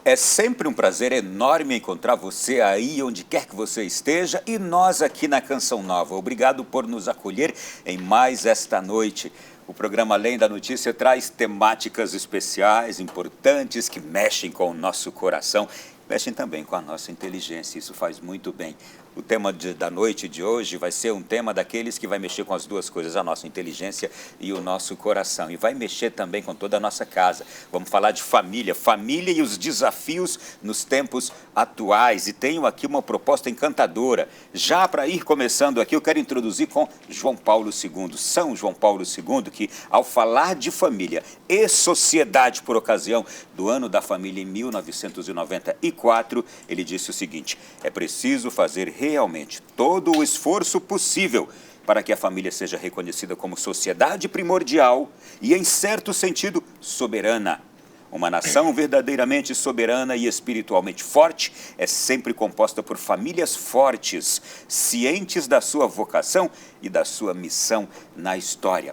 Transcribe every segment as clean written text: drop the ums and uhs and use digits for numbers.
É sempre um prazer enorme encontrar você aí onde quer que você esteja e nós aqui na Canção Nova. Obrigado por nos acolher em mais esta noite. O programa Além da Notícia traz temáticas especiais, importantes, que mexem com o nosso coração, mexem também com a nossa inteligência. Isso faz muito bem. O tema da noite de hoje vai ser um tema daqueles que vai mexer com as duas coisas, a nossa inteligência e o nosso coração. E vai mexer também com toda a nossa casa. Vamos falar de família, família e os desafios nos tempos atuais. E tenho aqui uma proposta encantadora. Já para ir começando aqui, eu quero introduzir com João Paulo II, São João Paulo II, que ao falar de família e sociedade por ocasião do Ano da Família em 1994, ele disse o seguinte: é preciso fazer realmente todo o esforço possível para que a família seja reconhecida como sociedade primordial e, em certo sentido, soberana. Uma nação verdadeiramente soberana e espiritualmente forte é sempre composta por famílias fortes, cientes da sua vocação e da sua missão na história.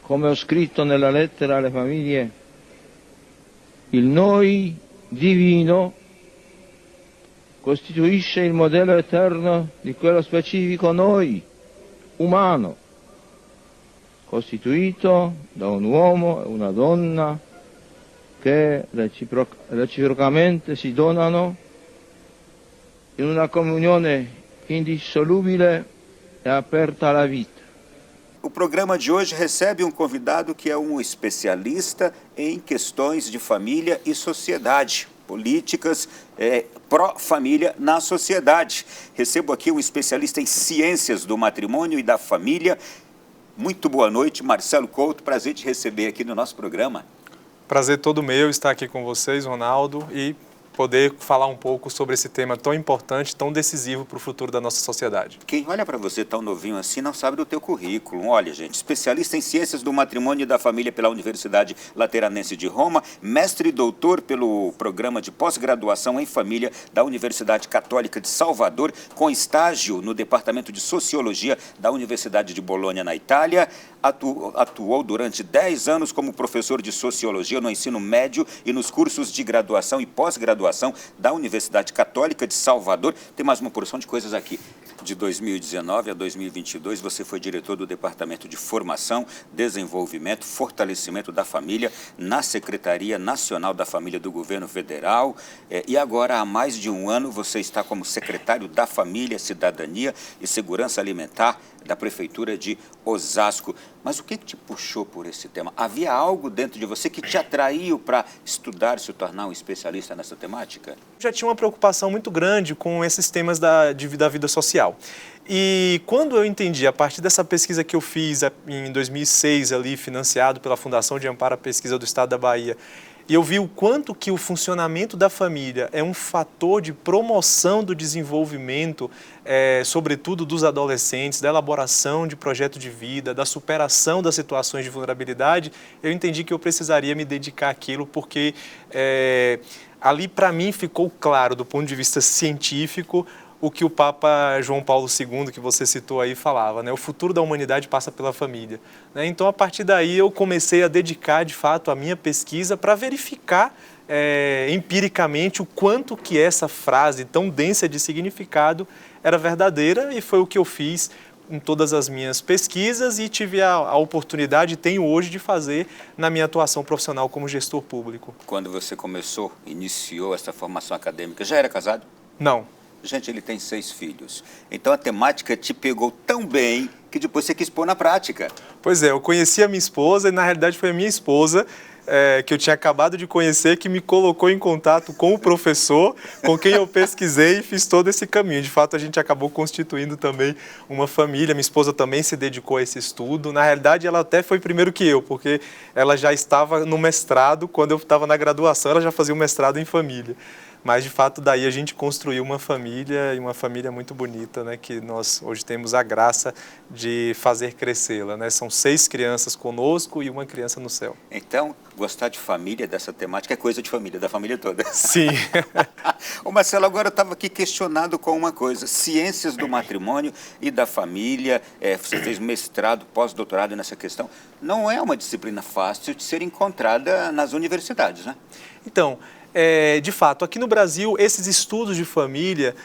Come ho scritto nella lettera alle famiglie, il noi divino costituisce il modello eterno di quello specifico noi, umano, costituito da un uomo e una donna che reciprocamente si donano in una comunione indissolubile e aperta alla vita. O programa de hoje recebe um convidado que é um especialista em questões de família e sociedade, políticas pró-família na sociedade. Recebo aqui um especialista em ciências do matrimônio e da família. Muito boa noite, Marcelo Couto. Prazer te receber aqui no nosso programa. Prazer todo meu estar aqui com vocês, Ronaldo, e poder falar um pouco sobre esse tema tão importante, tão decisivo para o futuro da nossa sociedade. Quem olha para você tão novinho assim não sabe do teu currículo. Olha, gente, especialista em ciências do matrimônio e da família pela Universidade Lateranense de Roma, mestre e doutor pelo programa de pós-graduação em família da Universidade Católica de Salvador, com estágio no Departamento de Sociologia da Universidade de Bolonha, na Itália. Atuou durante 10 anos como professor de Sociologia no ensino médio e nos cursos de graduação e pós-graduação da Universidade Católica de Salvador. Tem mais uma porção de coisas aqui. De 2019 a 2022, você foi diretor do Departamento de Formação, Desenvolvimento, Fortalecimento da Família na Secretaria Nacional da Família do Governo Federal. E agora, há mais de um ano, você está como secretário da Família, Cidadania e Segurança Alimentar da Prefeitura de Osasco. Mas o que te puxou por esse tema? Havia algo dentro de você que te atraiu para estudar e se tornar um especialista nessa temática? Já tinha uma preocupação muito grande com esses temas da vida social. E quando eu entendi, a partir dessa pesquisa que eu fiz em 2006, ali, financiado pela Fundação de Amparo à Pesquisa do Estado da Bahia, e eu vi o quanto que o funcionamento da família é um fator de promoção do desenvolvimento, sobretudo dos adolescentes, da elaboração de projeto de vida, da superação das situações de vulnerabilidade, eu entendi que eu precisaria me dedicar àquilo, porque ali para mim ficou claro, do ponto de vista científico, o que o Papa João Paulo II, que você citou aí, falava, né? O futuro da humanidade passa pela família. Né? Então, a partir daí, eu comecei a dedicar, de fato, a minha pesquisa para verificar empiricamente o quanto que essa frase tão densa de significado era verdadeira, e foi o que eu fiz em todas as minhas pesquisas e tive a oportunidade, tenho hoje, de fazer na minha atuação profissional como gestor público. Quando você iniciou essa formação acadêmica, já era casado? Não. Gente, ele tem 6 filhos. Então a temática te pegou tão bem que depois você quis pôr na prática. Pois é, eu conheci a minha esposa e na realidade foi a minha esposa que eu tinha acabado de conhecer que me colocou em contato com o professor, com quem eu pesquisei e fiz todo esse caminho. De fato, a gente acabou constituindo também uma família. Minha esposa também se dedicou a esse estudo. Na realidade, ela até foi primeiro que eu, porque ela já estava no mestrado quando eu estava na graduação, ela já fazia o mestrado em família. Mas, de fato, daí a gente construiu uma família, e uma família muito bonita, né, que nós hoje temos a graça de fazer crescê-la, né? São 6 crianças conosco e uma criança no céu. Então, gostar de família, dessa temática, é coisa de família, da família toda. Sim. Ô Marcelo, agora eu estava aqui questionado com uma coisa. Ciências do matrimônio e da família, você fez mestrado, pós-doutorado nessa questão. Não é uma disciplina fácil de ser encontrada nas universidades, né? Então, de fato, aqui no Brasil, esses estudos de família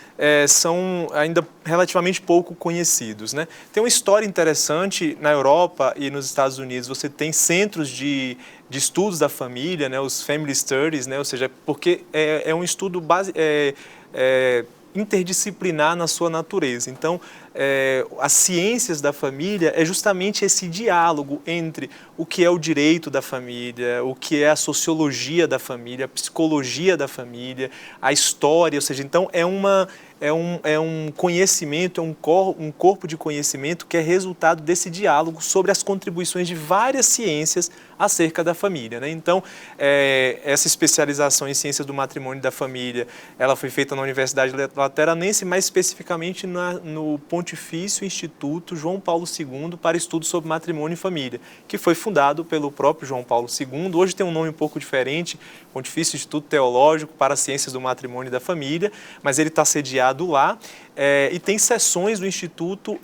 são ainda relativamente pouco conhecidos, né? Tem uma história interessante na Europa e nos Estados Unidos. Você tem centros de estudos da família, né? Os Family Studies, né? Ou seja, porque é um estudo interdisciplinar na sua natureza. Então, as ciências da família é justamente esse diálogo entre o que é o direito da família, o que é a sociologia da família, a psicologia da família, a história, ou seja, então é um conhecimento, um corpo de conhecimento que é resultado desse diálogo sobre as contribuições de várias ciências acerca da família, né? Então, essa especialização em ciências do matrimônio e da família, ela foi feita na Universidade Lateranense, mais especificamente no Pontifício Instituto João Paulo II para Estudos sobre Matrimônio e Família, que foi fundado pelo próprio João Paulo II. Hoje tem um nome um pouco diferente, Pontifício Instituto Teológico para Ciências do Matrimônio e da Família, mas ele está sediado lá e tem seções do Instituto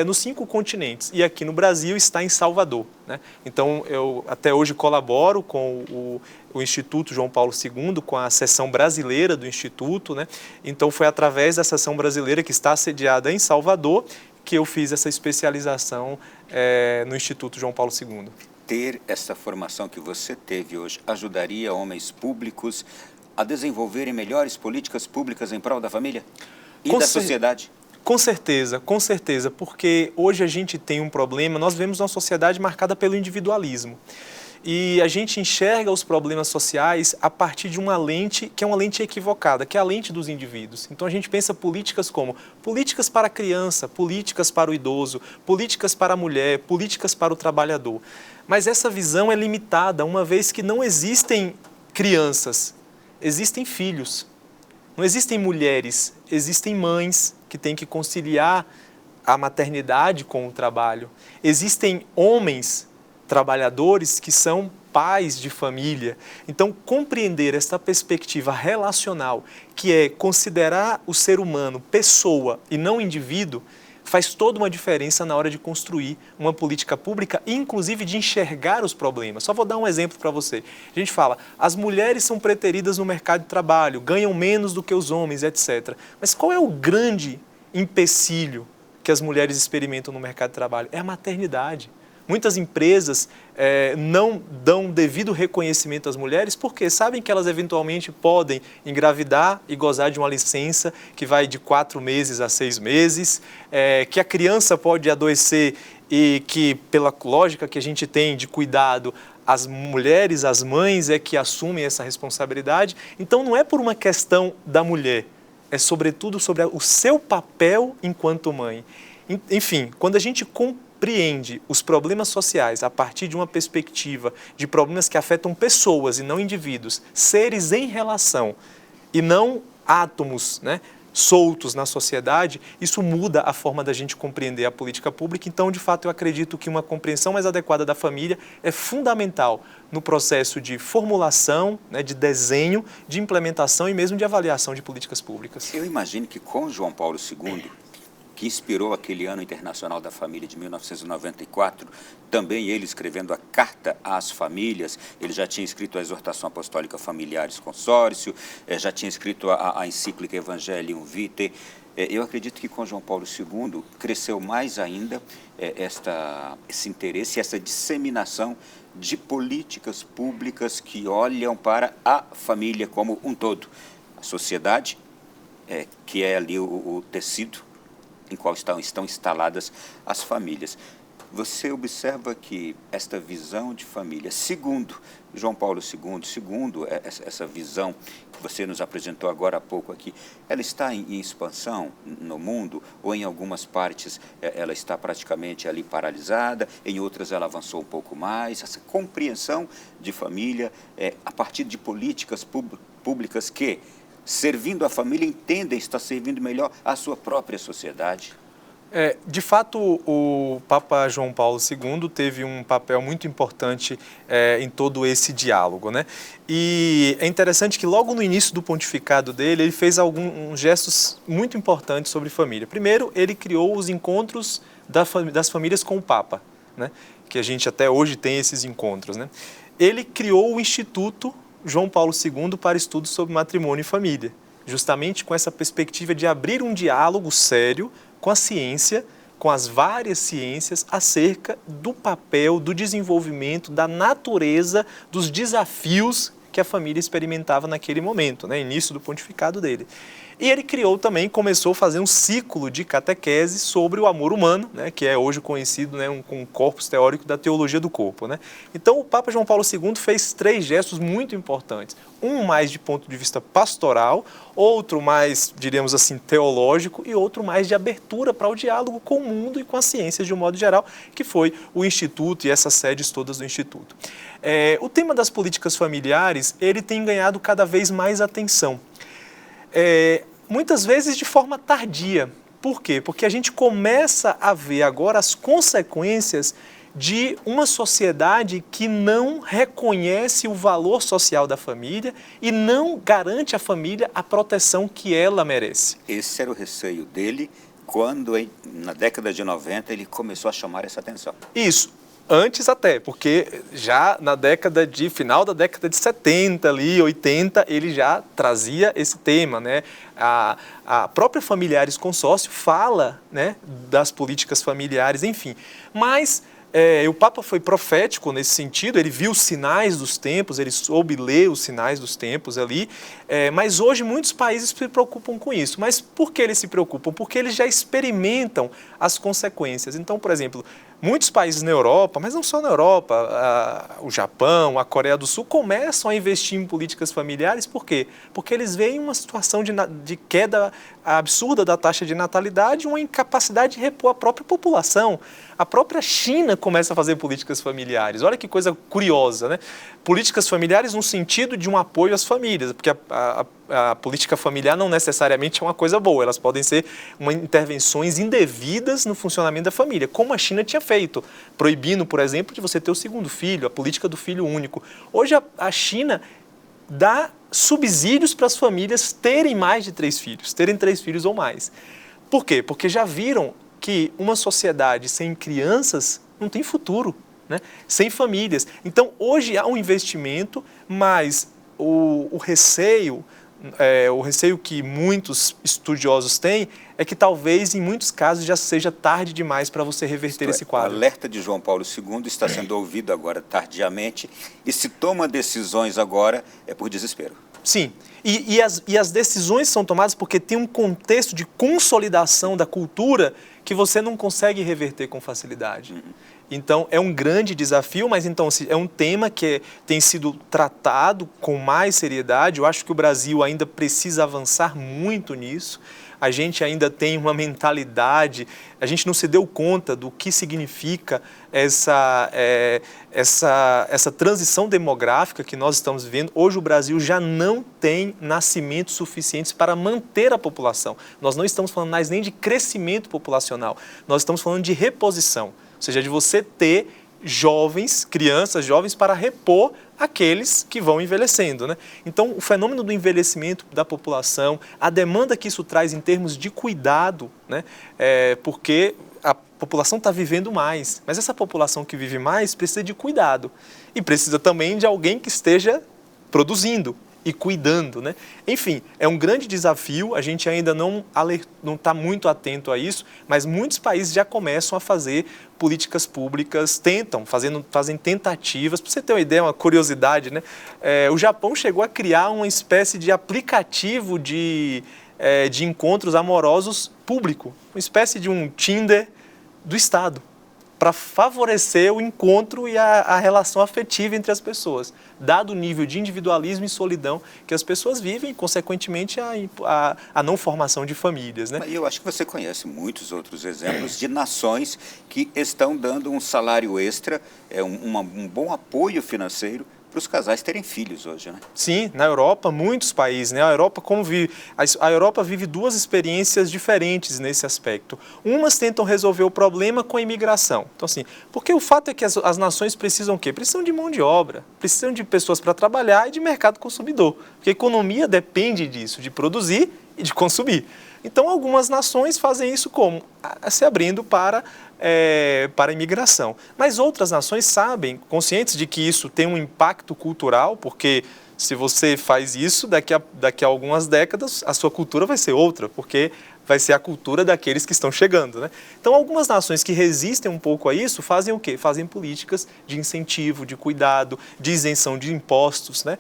nos 5 continentes. E aqui no Brasil está em Salvador, né? Então, eu até hoje colaboro com o Instituto João Paulo II, com a seção brasileira do Instituto, né? Então, foi através da seção brasileira que está sediada em Salvador que eu fiz essa especialização no Instituto João Paulo II. Ter essa formação que você teve hoje ajudaria homens públicos a desenvolverem melhores políticas públicas em prol da família e da sociedade? Com certeza, porque hoje a gente tem um problema, nós vivemos uma sociedade marcada pelo individualismo. E a gente enxerga os problemas sociais a partir de uma lente que é uma lente equivocada, que é a lente dos indivíduos. Então a gente pensa políticas como políticas para a criança, políticas para o idoso, políticas para a mulher, políticas para o trabalhador. Mas essa visão é limitada, uma vez que não existem crianças, existem filhos. Não existem mulheres, existem mães que têm que conciliar a maternidade com o trabalho. Existem homens trabalhadores que são pais de família. Então, compreender esta perspectiva relacional, que é considerar o ser humano pessoa e não indivíduo, faz toda uma diferença na hora de construir uma política pública e, inclusive, de enxergar os problemas. Só vou dar um exemplo para você. A gente fala, as mulheres são preteridas no mercado de trabalho, ganham menos do que os homens, etc. Mas qual é o grande empecilho que as mulheres experimentam no mercado de trabalho? É a maternidade. Muitas empresas não dão devido reconhecimento às mulheres porque sabem que elas eventualmente podem engravidar e gozar de uma licença que vai de 4 meses a 6 meses, que a criança pode adoecer e que, pela lógica que a gente tem de cuidado, as mulheres, as mães é que assumem essa responsabilidade. Então não é por uma questão da mulher, é sobretudo sobre o seu papel enquanto mãe. Enfim, quando a gente compreende os problemas sociais a partir de uma perspectiva de problemas que afetam pessoas e não indivíduos, seres em relação e não átomos, né, soltos na sociedade, isso muda a forma da gente compreender a política pública. Então, de fato, eu acredito que uma compreensão mais adequada da família é fundamental no processo de formulação, né, de desenho, de implementação e mesmo de avaliação de políticas públicas. Eu imagino que com João Paulo II, que inspirou aquele Ano Internacional da Família de 1994, também ele escrevendo a Carta às Famílias, ele já tinha escrito a Exortação Apostólica Familiares Consórcio, já tinha escrito a encíclica Evangelium Vitae. Eu acredito que com João Paulo II cresceu mais ainda esse interesse, essa disseminação de políticas públicas que olham para a família como um todo. A sociedade, que é ali o tecido em qual estão instaladas as famílias. Você observa que esta visão de família, segundo João Paulo II, segundo essa visão que você nos apresentou agora há pouco aqui, ela está em expansão no mundo ou em algumas partes ela está praticamente ali paralisada, em outras ela avançou um pouco mais? Essa compreensão de família a partir de políticas públicas que, servindo a família, entendem estar servindo melhor a sua própria sociedade? De fato, o Papa João Paulo II teve um papel muito importante em todo esse diálogo, né? E é interessante que logo no início do pontificado dele, ele fez alguns gestos muito importantes sobre família. Primeiro, ele criou os encontros das famílias com o Papa, né? Que a gente até hoje tem esses encontros, né? Ele criou o Instituto João Paulo II para estudos sobre matrimônio e família, justamente com essa perspectiva de abrir um diálogo sério com a ciência, com as várias ciências, acerca do papel, do desenvolvimento, da natureza, dos desafios que a família experimentava naquele momento, né, início do pontificado dele. E ele criou também, começou a fazer um ciclo de catequese sobre o amor humano, né, que é hoje conhecido, né, com um corpus teórico da teologia do corpo, né. Então o Papa João Paulo II fez 3 gestos muito importantes. Um mais de ponto de vista pastoral, outro mais, diríamos assim, teológico e outro mais de abertura para o diálogo com o mundo e com as ciências de um modo geral, que foi o Instituto e essas sedes todas do Instituto. O tema das políticas familiares, ele tem ganhado cada vez mais atenção. Muitas vezes de forma tardia. Por quê? Porque a gente começa a ver agora as consequências de uma sociedade que não reconhece o valor social da família e não garante à família a proteção que ela merece. Esse era o receio dele quando, na década de 90, ele começou a chamar essa atenção. Isso. Antes até, porque já na final da década de 70, ali, 80, ele já trazia esse tema, né? A própria Familiares Consórcio fala, né, das políticas familiares, enfim. Mas o Papa foi profético nesse sentido, ele viu os sinais dos tempos, ele soube ler os sinais dos tempos ali, mas hoje muitos países se preocupam com isso. Mas por que eles se preocupam? Porque eles já experimentam as consequências. Então, por exemplo, muitos países na Europa, mas não só na Europa, o Japão, a Coreia do Sul, começam a investir em políticas familiares. Por quê? Porque eles veem uma situação de queda absurda da taxa de natalidade, uma incapacidade de repor a própria população. A própria China começa a fazer políticas familiares. Olha que coisa curiosa, né? Políticas familiares no sentido de um apoio às famílias, porque a política familiar não necessariamente é uma coisa boa, elas podem ser intervenções indevidas no funcionamento da família, como a China tinha feito, proibindo, por exemplo, de você ter o segundo filho, a política do filho único. Hoje a China dá subsídios para as famílias terem mais de 3 filhos, terem 3 filhos ou mais. Por quê? Porque já viram que uma sociedade sem crianças não tem futuro, né? Sem famílias. Então, hoje há um investimento, mas o receio que muitos estudiosos têm é que talvez, em muitos casos, já seja tarde demais para você reverter esse quadro. O alerta de João Paulo II está sendo ouvido agora tardiamente e se toma decisões agora é por desespero. Sim, e as decisões são tomadas porque tem um contexto de consolidação da cultura que você não consegue reverter com facilidade. Então, é um grande desafio, mas então é um tema que tem sido tratado com mais seriedade. Eu acho que o Brasil ainda precisa avançar muito nisso. A gente ainda tem uma mentalidade, a gente não se deu conta do que significa essa transição demográfica que nós estamos vivendo. Hoje o Brasil já não tem nascimentos suficientes para manter a população. Nós não estamos falando mais nem de crescimento populacional, nós estamos falando de reposição, ou seja, de você ter crianças jovens para repor aqueles que vão envelhecendo, né? Então, o fenômeno do envelhecimento da população, a demanda que isso traz em termos de cuidado, né? Porque a população está vivendo mais, mas essa população que vive mais precisa de cuidado e precisa também de alguém que esteja produzindo e cuidando, né? Enfim, é um grande desafio, a gente ainda não está muito atento a isso, mas muitos países já começam a fazer políticas públicas, fazem tentativas. Para você ter uma ideia, uma curiosidade, né? O Japão chegou a criar uma espécie de aplicativo de encontros amorosos público, uma espécie de um Tinder do Estado, para favorecer o encontro e a relação afetiva entre as pessoas, dado o nível de individualismo e solidão que as pessoas vivem e, consequentemente, a não formação de famílias, né? Eu acho que você conhece muitos outros exemplos de nações que estão dando um salário extra, um bom apoio financeiro para os casais terem filhos hoje, né? Sim, na Europa, muitos países, né? A Europa vive 2 experiências diferentes nesse aspecto. Umas tentam resolver o problema com a imigração. Então, assim, porque o fato é que as nações precisam o quê? Precisam de mão de obra, precisam de pessoas para trabalhar e de mercado consumidor. Porque a economia depende disso, de produzir e de consumir. Então, algumas nações fazem isso como? Se abrindo para a imigração. Mas outras nações sabem, conscientes de que isso tem um impacto cultural, porque Se você faz isso, daqui a algumas décadas, a sua cultura vai ser outra, porque vai ser a cultura daqueles que estão chegando, né? Então, algumas nações que resistem um pouco a isso fazem o quê? Fazem políticas de incentivo, de cuidado, de isenção de impostos, né?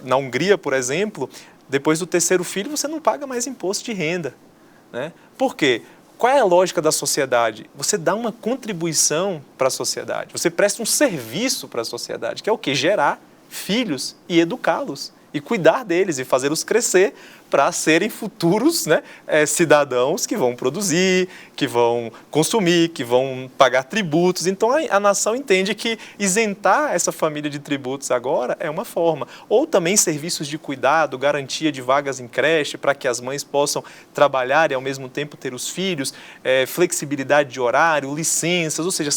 Na Hungria, por exemplo, depois do terceiro filho, você não paga mais imposto de renda, né? Por quê? Qual é a lógica da sociedade? Você dá uma contribuição para a sociedade, você presta um serviço para a sociedade, que é o quê? Gerar filhos e educá-los, e cuidar deles e fazê-los crescer para serem futuros, né, cidadãos que vão produzir, que vão consumir, que vão pagar tributos. Então a nação entende que isentar essa família de tributos agora é uma forma. Ou também serviços de cuidado, garantia de vagas em creche para que as mães possam trabalhar e ao mesmo tempo ter os filhos, flexibilidade de horário, licenças, ou seja,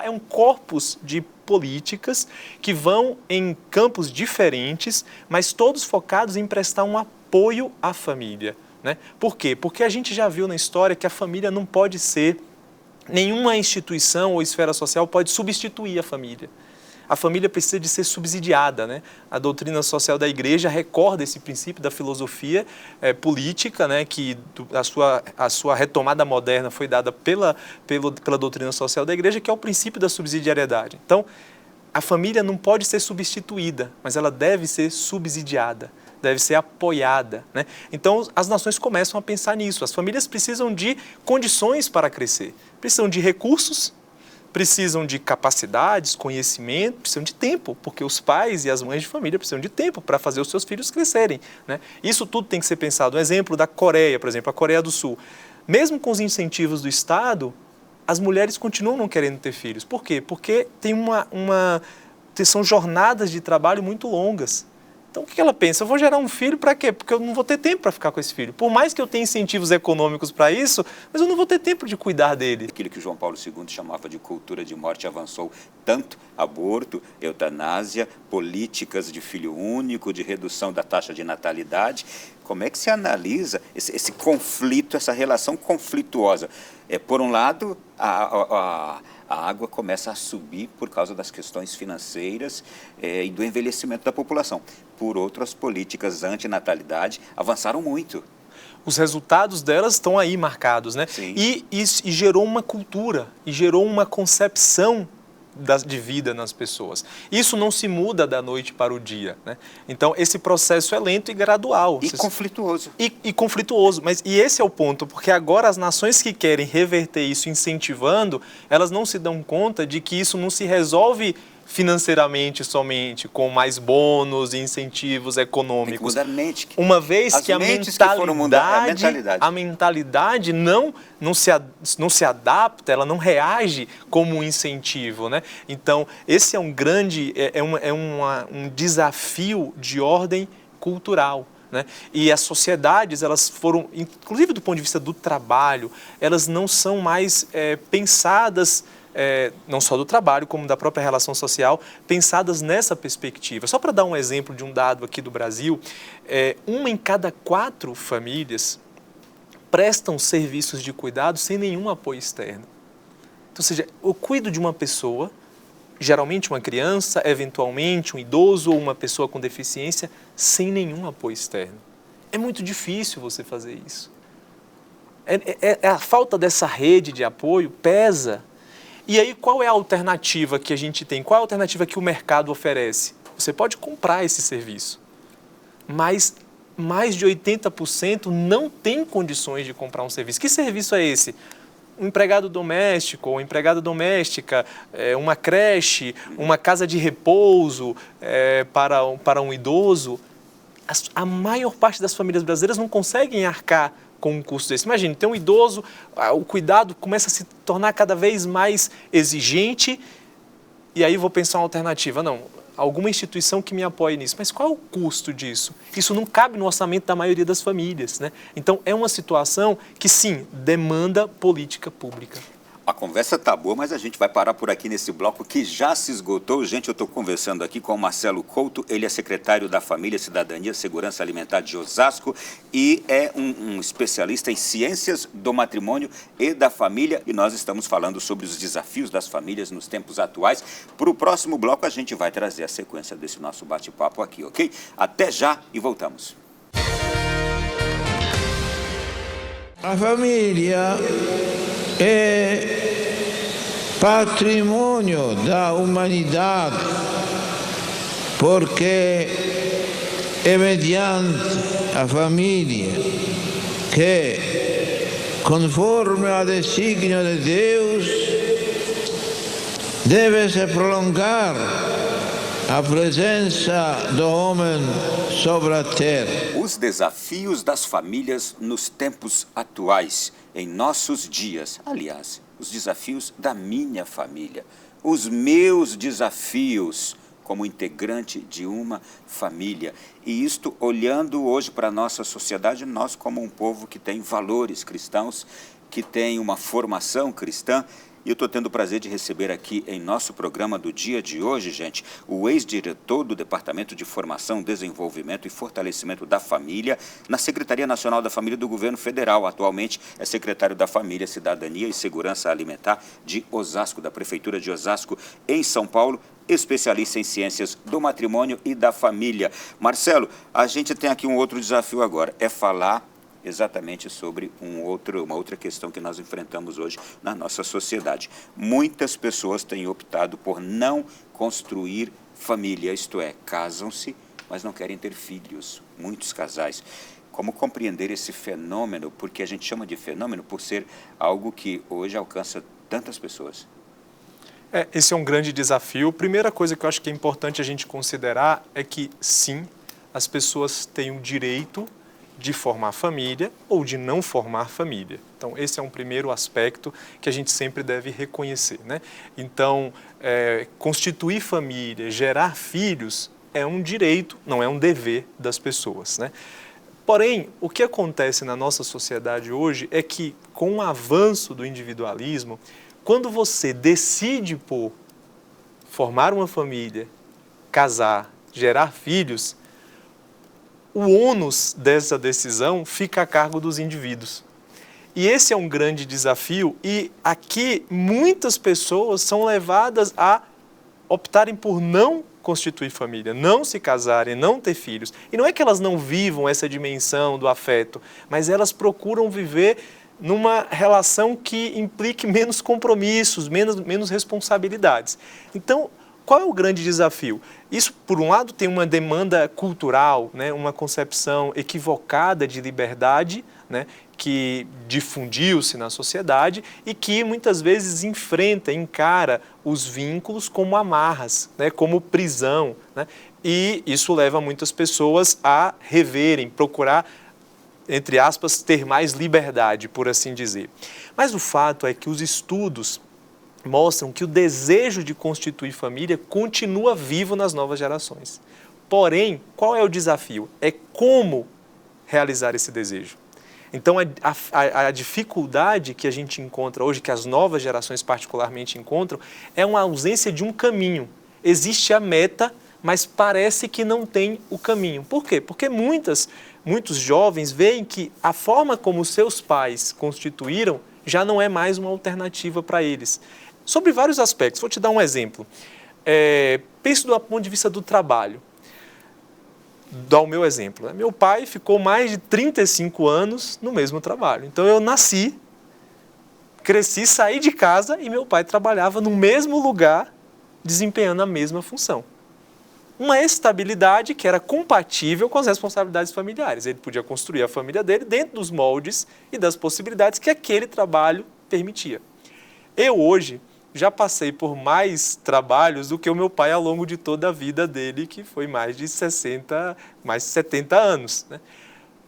é um corpus de políticas que vão em campos diferentes, mas todos focados em prestar um apoio à família, né? Por quê? Porque a gente já viu na história que a família não pode ser, nenhuma instituição ou esfera social pode substituir a família. A família precisa de ser subsidiada, né? A doutrina social da Igreja recorda esse princípio da filosofia política, né? Que a sua retomada moderna foi dada pela doutrina social da Igreja, que é o princípio da subsidiariedade. Então, a família não pode ser substituída, mas ela deve ser subsidiada, deve ser apoiada, né? Então, as nações começam a pensar nisso. As famílias precisam de condições para crescer, precisam de recursos, precisam de capacidades, conhecimento, precisam de tempo, porque os pais e as mães de família precisam de tempo para fazer os seus filhos crescerem, né? Isso tudo tem que ser pensado. Um exemplo da Coreia, por exemplo, a Coreia do Sul. Mesmo com os incentivos do Estado, as mulheres continuam não querendo ter filhos. Por quê? Porque são jornadas de trabalho muito longas. Então, o que ela pensa? Eu vou gerar um filho para quê? Porque eu não vou ter tempo para ficar com esse filho. Por mais que eu tenha incentivos econômicos para isso, mas eu não vou ter tempo de cuidar dele. Aquilo que João Paulo II chamava de cultura de morte avançou tanto: aborto, eutanásia, políticas de filho único, de redução da taxa de natalidade. Como é que se analisa esse conflito, essa relação conflituosa? Por um lado, a água começa a subir por causa das questões financeiras e do envelhecimento da população. Por outro, as políticas antinatalidade avançaram muito. Os resultados delas estão aí marcados, né? Sim. E gerou uma cultura, e gerou uma concepção de vida nas pessoas. Isso não se muda da noite para o dia, né? Então, esse processo é lento e gradual. E conflituoso. E conflituoso. E esse é o ponto, porque agora as nações que querem reverter isso incentivando, elas não se dão conta de que isso não se resolve financeiramente somente, com mais bônus e incentivos econômicos. Tem que mudar a mente. Uma vez que a mentalidade não se adapta, ela não reage como um incentivo, né? Então, esse é um grande, um desafio de ordem cultural, né? E as sociedades, elas foram, inclusive do ponto de vista do trabalho, elas não são mais pensadas, não só do trabalho, como da própria relação social, pensadas nessa perspectiva. Só para dar um exemplo de um dado aqui do Brasil, 1 em cada 4 famílias prestam serviços de cuidado sem nenhum apoio externo. Então, ou seja, eu cuido de uma pessoa, geralmente uma criança, eventualmente um idoso ou uma pessoa com deficiência, sem nenhum apoio externo. É muito difícil você fazer isso. A falta dessa rede de apoio pesa. E aí, qual é a alternativa que a gente tem? Qual é a alternativa que o mercado oferece? Você pode comprar esse serviço, mas mais de 80% não tem condições de comprar um serviço. Que serviço é esse? Um empregado doméstico ou empregada doméstica, uma creche, uma casa de repouso para um idoso. A maior parte das famílias brasileiras não conseguem arcar com um custo desse. Imagine, tem um idoso, o cuidado começa a se tornar cada vez mais exigente, e aí vou pensar uma alternativa. Não, alguma instituição que me apoie nisso. Mas qual é o custo disso? Isso não cabe no orçamento da maioria das famílias, né? Então, é uma situação que, sim, demanda política pública. A conversa tá boa, mas a gente vai parar por aqui nesse bloco que já se esgotou. Gente, eu estou conversando aqui com o Marcelo Couto, ele é secretário da Família, Cidadania e Segurança Alimentar de Osasco e é um especialista em ciências do matrimônio e da família. E nós estamos falando sobre os desafios das famílias nos tempos atuais. Para o próximo bloco, a gente vai trazer a sequência desse nosso bate-papo aqui, ok? Até já e voltamos. La famiglia è patrimonio da humanidade porque è mediante a famiglia che, conforme al designio de Deus, deve se prolongar a presença do homem sobre a terra. Os desafios das famílias nos tempos atuais, em nossos dias. Aliás, os desafios da minha família. Os meus desafios como integrante de uma família. E isto olhando hoje para a nossa sociedade, nós como um povo que tem valores cristãos, que tem uma formação cristã. E eu estou tendo o prazer de receber aqui em nosso programa do dia de hoje, gente, o ex-diretor do Departamento de Formação, Desenvolvimento e Fortalecimento da Família, na Secretaria Nacional da Família do Governo Federal. Atualmente é secretário da Família, Cidadania e Segurança Alimentar de Osasco, da Prefeitura de Osasco, em São Paulo, especialista em ciências do matrimônio e da família. Marcelo, a gente tem aqui um outro desafio agora, é falar exatamente sobre uma outra questão que nós enfrentamos hoje na nossa sociedade. Muitas pessoas têm optado por não construir família, isto é, casam-se, mas não querem ter filhos, muitos casais. Como compreender esse fenômeno? Porque a gente chama de fenômeno por ser algo que hoje alcança tantas pessoas. Esse é um grande desafio. Primeira coisa que eu acho que é importante a gente considerar é que, sim, as pessoas têm o direito de formar família ou de não formar família. Então, esse é um primeiro aspecto que a gente sempre deve reconhecer, né? Então, constituir família, gerar filhos é um direito, não é um dever das pessoas, né? Porém, o que acontece na nossa sociedade hoje é que, com o avanço do individualismo, quando você decide por formar uma família, casar, gerar filhos, o ônus dessa decisão fica a cargo dos indivíduos. E esse é um grande desafio e aqui muitas pessoas são levadas a optarem por não constituir família, não se casarem, não ter filhos. E não é que elas não vivam essa dimensão do afeto, mas elas procuram viver numa relação que implique menos compromissos, menos responsabilidades. Então, qual é o grande desafio? Isso, por um lado, tem uma demanda cultural, né, uma concepção equivocada de liberdade, né, que difundiu-se na sociedade e que muitas vezes encara os vínculos como amarras, né, como prisão, né, e isso leva muitas pessoas a reverem, procurar, entre aspas, ter mais liberdade, por assim dizer. Mas o fato é que os estudos mostram que o desejo de constituir família continua vivo nas novas gerações. Porém, qual é o desafio? É como realizar esse desejo. Então, a dificuldade que a gente encontra hoje, que as novas gerações particularmente encontram, é uma ausência de um caminho. Existe a meta, mas parece que não tem o caminho. Por quê? Porque muitos jovens veem que a forma como seus pais constituíram já não é mais uma alternativa para eles. Sobre vários aspectos, vou te dar um exemplo. Penso do ponto de vista do trabalho. Dá o meu exemplo. Meu pai ficou mais de 35 anos no mesmo trabalho. Então eu nasci, cresci, saí de casa e meu pai trabalhava no mesmo lugar, desempenhando a mesma função. Uma estabilidade que era compatível com as responsabilidades familiares. Ele podia construir a família dele dentro dos moldes e das possibilidades que aquele trabalho permitia. Eu hoje já passei por mais trabalhos do que o meu pai ao longo de toda a vida dele, que foi mais de 70 anos, né?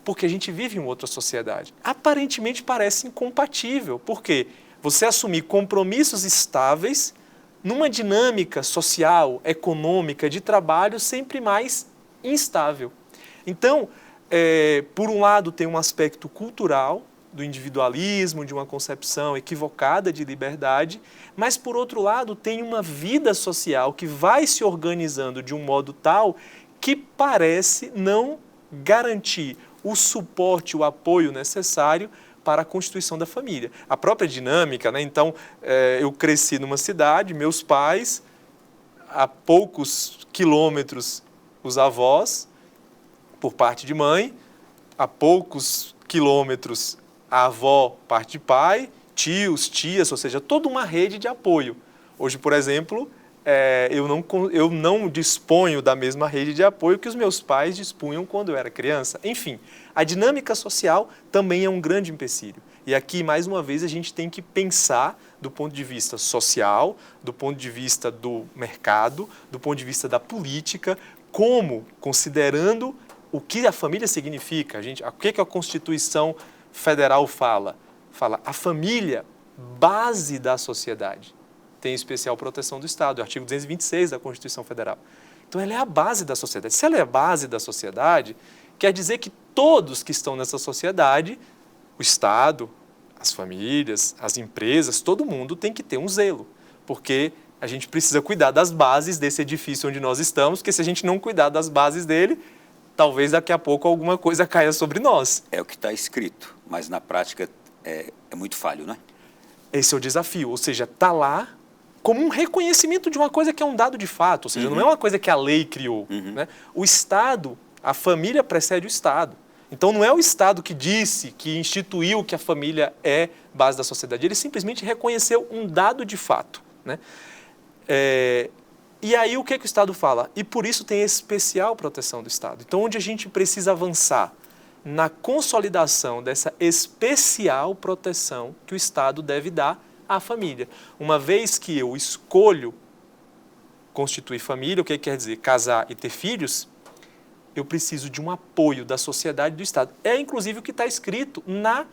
Porque a gente vive em outra sociedade. Aparentemente parece incompatível, porque você assumir compromissos estáveis numa dinâmica social, econômica, de trabalho sempre mais instável. Então, por um lado tem um aspecto cultural do individualismo, de uma concepção equivocada de liberdade, mas, por outro lado, tem uma vida social que vai se organizando de um modo tal que parece não garantir o suporte, o apoio necessário para a constituição da família. A própria dinâmica, né? Então, eu cresci numa cidade, meus pais, a poucos quilômetros, os avós, por parte de mãe, a poucos quilômetros, a avó, parte de pai, tios, tias, ou seja, toda uma rede de apoio. Hoje, por exemplo, eu não disponho da mesma rede de apoio que os meus pais dispunham quando eu era criança. Enfim, a dinâmica social também é um grande empecilho. E aqui, mais uma vez, a gente tem que pensar do ponto de vista social, do ponto de vista do mercado, do ponto de vista da política, como, considerando o que a família significa. O que a Constituição Federal fala? Fala a família, base da sociedade, tem especial proteção do Estado, é o artigo 226 da Constituição Federal. Então, ela é a base da sociedade. Se ela é a base da sociedade, quer dizer que todos que estão nessa sociedade, o Estado, as famílias, as empresas, todo mundo tem que ter um zelo, porque a gente precisa cuidar das bases desse edifício onde nós estamos, porque se a gente não cuidar das bases dele, talvez daqui a pouco alguma coisa caia sobre nós. É o que está escrito, mas na prática é muito falho, não é? Esse é o desafio, ou seja, está lá como um reconhecimento de uma coisa que é um dado de fato, ou seja, não é uma coisa que a lei criou. Né? O Estado, a família precede o Estado. Então, não é o Estado que disse, que instituiu que a família é base da sociedade, ele simplesmente reconheceu um dado de fato. Né? E aí, o que o Estado fala? E por isso tem especial proteção do Estado. Então, onde a gente precisa avançar? Na consolidação dessa especial proteção que o Estado deve dar à família. Uma vez que eu escolho constituir família, o que quer dizer? Casar e ter filhos, eu preciso de um apoio da sociedade e do Estado. É, inclusive, o que está escrito na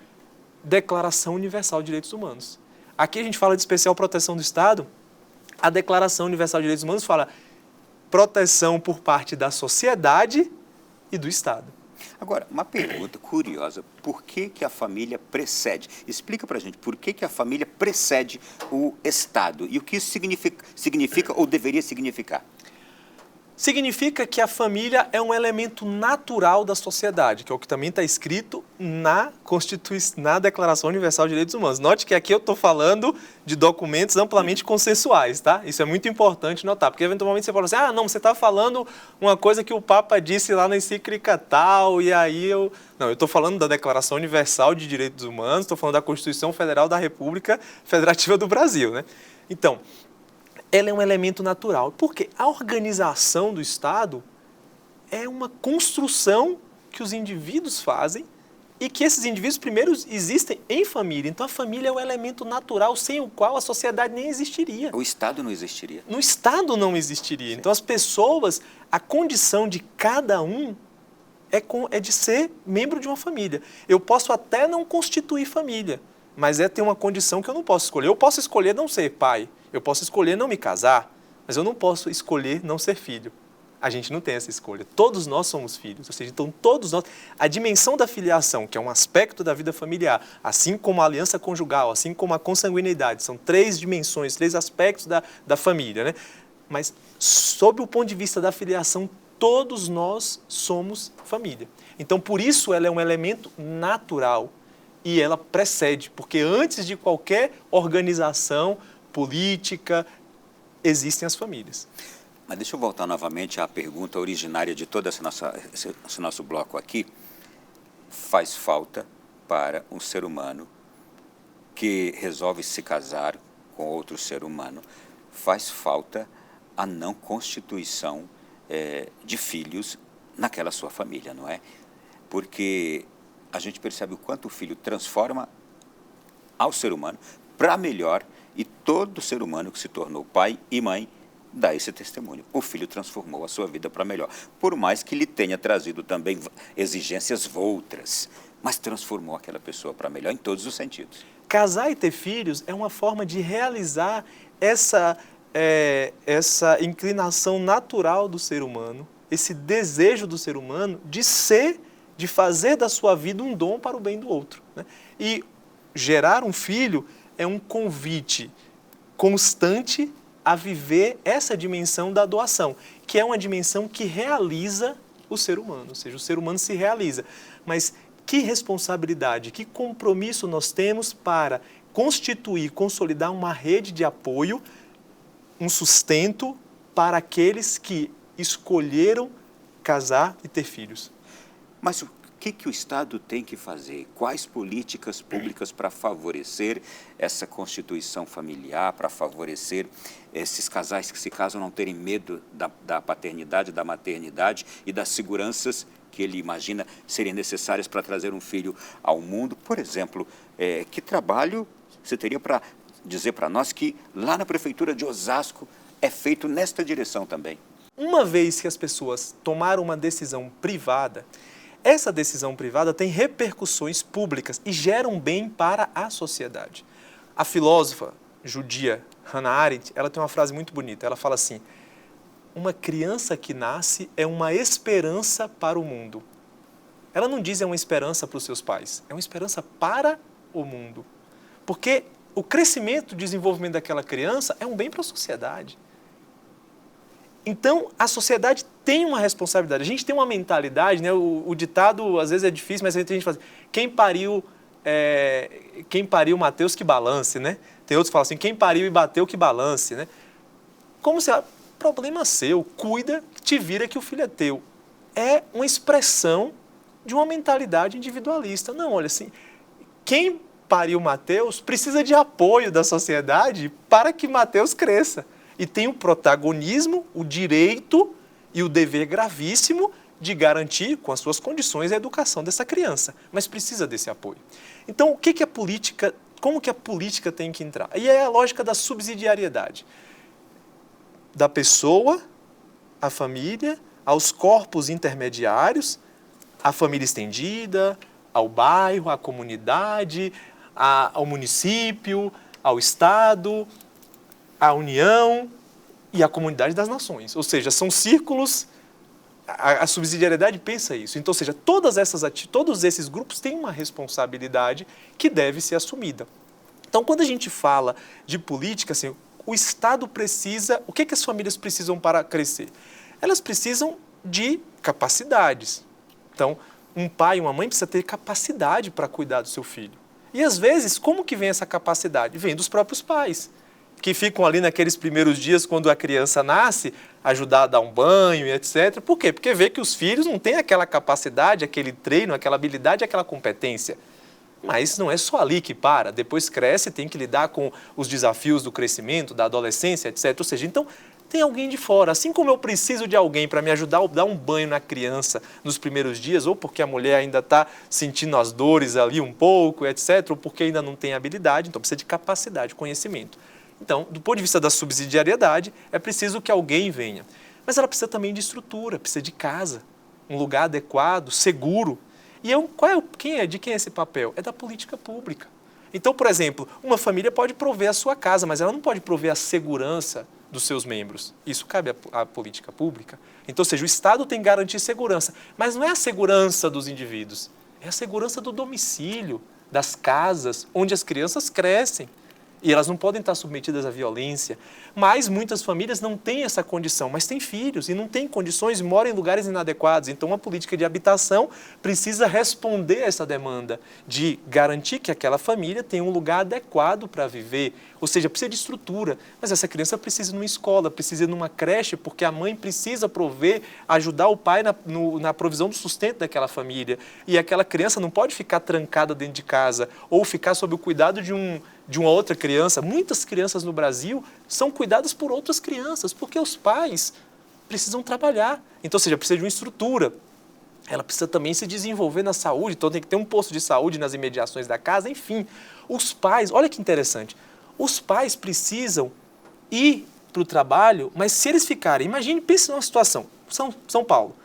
Declaração Universal de Direitos Humanos. Aqui a gente fala de especial proteção do Estado, a Declaração Universal de Direitos Humanos fala proteção por parte da sociedade e do Estado. Agora, uma pergunta curiosa, por que a família precede? Explica para a gente, por que a família precede o Estado e o que isso significa ou deveria significar? Significa que a família é um elemento natural da sociedade, que é o que também está escrito na Declaração Universal de Direitos Humanos. Note que aqui eu estou falando de documentos amplamente consensuais, tá? Isso é muito importante notar, porque eventualmente você fala assim, não, você está falando uma coisa que o Papa disse lá na encíclica tal, e aí eu... Não, eu estou falando da Declaração Universal de Direitos Humanos, estou falando da Constituição Federal da República Federativa do Brasil, né? Então, ela é um elemento natural, porque a organização do Estado é uma construção que os indivíduos fazem e que esses indivíduos primeiro existem em família. Então, a família é um elemento natural sem o qual a sociedade nem existiria. O Estado não existiria. No Estado não existiria. Sim. Então, as pessoas, a condição de cada um é de ser membro de uma família. Eu posso até não constituir família, mas ter uma condição que eu não posso escolher. Eu posso escolher não ser pai. Eu posso escolher não me casar, mas eu não posso escolher não ser filho. A gente não tem essa escolha. Todos nós somos filhos, ou seja, então todos nós... A dimensão da filiação, que é um aspecto da vida familiar, assim como a aliança conjugal, assim como a consanguinidade, são 3 dimensões, 3 aspectos da família, né? Mas, sob o ponto de vista da filiação, todos nós somos família. Então, por isso, ela é um elemento natural e ela precede, porque antes de qualquer organização política, existem as famílias. Mas deixa eu voltar novamente à pergunta originária de todo esse nosso bloco aqui. Faz falta para um ser humano que resolve se casar com outro ser humano, faz falta a não constituição de filhos naquela sua família, não é? Porque a gente percebe o quanto o filho transforma ao ser humano para melhor. E todo ser humano que se tornou pai e mãe dá esse testemunho. O filho transformou a sua vida para melhor. Por mais que lhe tenha trazido também exigências voltras, mas transformou aquela pessoa para melhor em todos os sentidos. Casar e ter filhos é uma forma de realizar essa inclinação natural do ser humano, esse desejo do ser humano de ser de fazer da sua vida um dom para o bem do outro, né? E gerar um filho é um convite constante a viver essa dimensão da doação, que é uma dimensão que realiza o ser humano, ou seja, o ser humano se realiza. Mas que responsabilidade, que compromisso nós temos para constituir, consolidar uma rede de apoio, um sustento para aqueles que escolheram casar e ter filhos. Mas o que o Estado tem que fazer? Quais políticas públicas para favorecer essa constituição familiar, para favorecer esses casais que se casam não terem medo da paternidade, da maternidade e das seguranças que ele imagina serem necessárias para trazer um filho ao mundo? Por exemplo, que trabalho você teria para dizer para nós que lá na Prefeitura de Osasco é feito nesta direção também? Uma vez que as pessoas tomaram uma decisão privada, essa decisão privada tem repercussões públicas e gera um bem para a sociedade. A filósofa judia Hannah Arendt, ela tem uma frase muito bonita. Ela fala assim: uma criança que nasce é uma esperança para o mundo. Ela não diz é uma esperança para os seus pais, é uma esperança para o mundo. Porque o crescimento e desenvolvimento daquela criança é um bem para a sociedade. Então, a sociedade tem uma responsabilidade. A gente tem uma mentalidade, né? O ditado, às vezes, é difícil, mas a gente fala assim, quem pariu Mateus que balance, né? Tem outros que falam assim, quem pariu e bateu que balance, né? Como se, problema seu, cuida, te vira que o filho é teu. É uma expressão de uma mentalidade individualista. Não, olha assim, quem pariu Mateus precisa de apoio da sociedade para que Mateus cresça. E tem o protagonismo, o direito e o dever gravíssimo de garantir, com as suas condições, a educação dessa criança. Mas precisa desse apoio. Então, o que a política, como que a política tem que entrar? E é a lógica da subsidiariedade. Da pessoa, à família, aos corpos intermediários, à família estendida, ao bairro, à comunidade, ao município, ao Estado, a União e a comunidade das nações. Ou seja, são círculos, a subsidiariedade pensa isso. Então, ou seja, todos esses grupos têm uma responsabilidade que deve ser assumida. Então, quando a gente fala de política, assim, o Estado precisa, o que as famílias precisam para crescer? Elas precisam de capacidades. Então, um pai e uma mãe precisam ter capacidade para cuidar do seu filho. E, às vezes, como que vem essa capacidade? Vem dos próprios pais, que ficam ali naqueles primeiros dias, quando a criança nasce, ajudar a dar um banho e etc. Por quê? Porque vê que os filhos não têm aquela capacidade, aquele treino, aquela habilidade, aquela competência. Mas não é só ali que para. Depois cresce, tem que lidar com os desafios do crescimento, da adolescência, etc. Ou seja, então, tem alguém de fora. Assim como eu preciso de alguém para me ajudar a dar um banho na criança nos primeiros dias, ou porque a mulher ainda está sentindo as dores ali um pouco, etc., ou porque ainda não tem habilidade, então precisa de capacidade, conhecimento. Então, do ponto de vista da subsidiariedade, é preciso que alguém venha. Mas ela precisa também de estrutura, precisa de casa, um lugar adequado, seguro. E de quem é esse papel? É da política pública. Então, por exemplo, uma família pode prover a sua casa, mas ela não pode prover a segurança dos seus membros. Isso cabe à política pública. Então, ou seja, o Estado tem que garantir segurança, mas não é a segurança dos indivíduos, é a segurança do domicílio, das casas, onde as crianças crescem. E elas não podem estar submetidas à violência. Mas muitas famílias não têm essa condição, mas têm filhos e não têm condições e moram em lugares inadequados. Então, uma política de habitação precisa responder a essa demanda de garantir que aquela família tenha um lugar adequado para viver. Ou seja, precisa de estrutura. Mas essa criança precisa ir numa escola, precisa ir numa creche, porque a mãe precisa prover, ajudar o pai na provisão do sustento daquela família. E aquela criança não pode ficar trancada dentro de casa ou ficar sob o cuidado de uma outra criança. Muitas crianças no Brasil são cuidadas por outras crianças, porque os pais precisam trabalhar. Então, ou seja, precisa de uma estrutura. Ela precisa também se desenvolver na saúde, então tem que ter um posto de saúde nas imediações da casa, enfim. Os pais, olha que interessante, os pais precisam ir para o trabalho, mas se eles ficarem, imagine, pense numa situação, São Paulo,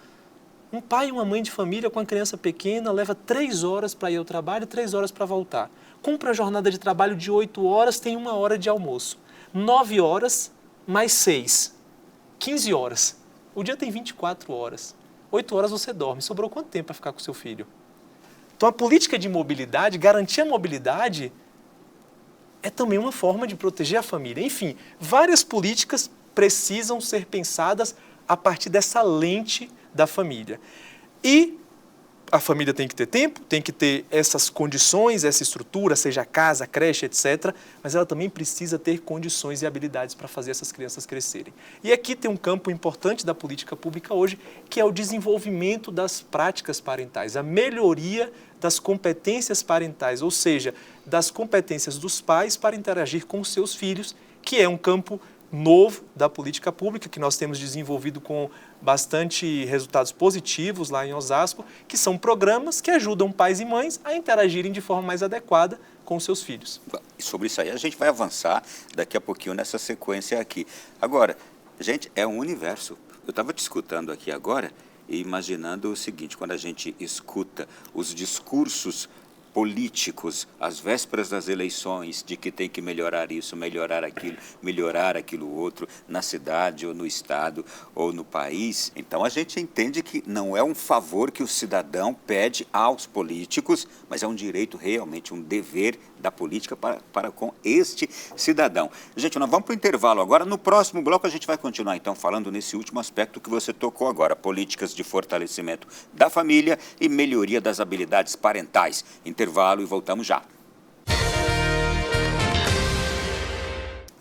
um pai e uma mãe de família com uma criança pequena leva 3 horas para ir ao trabalho, 3 horas para voltar. Cumpre a jornada de trabalho de 8 horas, tem 1 hora de almoço. 9 horas mais 6, 15 horas. O dia tem 24 horas. 8 horas você dorme. Sobrou quanto tempo para ficar com o seu filho? Então, a política de mobilidade, garantir a mobilidade, é também uma forma de proteger a família. Enfim, várias políticas precisam ser pensadas a partir dessa lente da família. E a família tem que ter tempo, tem que ter essas condições, essa estrutura, seja casa, creche, etc. Mas ela também precisa ter condições e habilidades para fazer essas crianças crescerem. E aqui tem um campo importante da política pública hoje, que é o desenvolvimento das práticas parentais, a melhoria das competências parentais, ou seja, das competências dos pais para interagir com os seus filhos, que é um campo novo da política pública, que nós temos desenvolvido com bastante resultados positivos lá em Osasco, que são programas que ajudam pais e mães a interagirem de forma mais adequada com os seus filhos. E sobre isso aí a gente vai avançar daqui a pouquinho nessa sequência aqui. Agora, gente, é um universo. Eu estava te escutando aqui agora e imaginando o seguinte, quando a gente escuta os discursos políticos, às vésperas das eleições, de que tem que melhorar isso, melhorar aquilo outro, na cidade ou no estado ou no país, então a gente entende que não é um favor que o cidadão pede aos políticos, mas é um direito realmente, um dever da política para com este cidadão. Gente, nós vamos para o intervalo agora. No próximo bloco a gente vai continuar então falando nesse último aspecto que você tocou agora, políticas de fortalecimento da família e melhoria das habilidades parentais. Intervalo e voltamos já.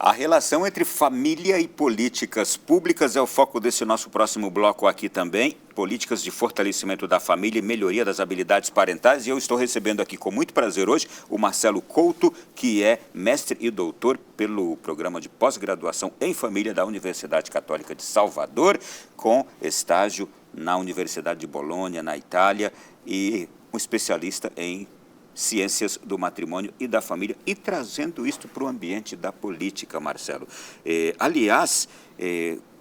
A relação entre família e políticas públicas é o foco desse nosso próximo bloco aqui também. Políticas de fortalecimento da família e melhoria das habilidades parentais. E eu estou recebendo aqui com muito prazer hoje o Marcelo Couto, que é mestre e doutor pelo programa de pós-graduação em família da Universidade Católica de Salvador, com estágio na Universidade de Bolonha, na Itália, e um especialista em ciências do matrimônio e da família, e trazendo isto para o ambiente da política, Marcelo. Aliás,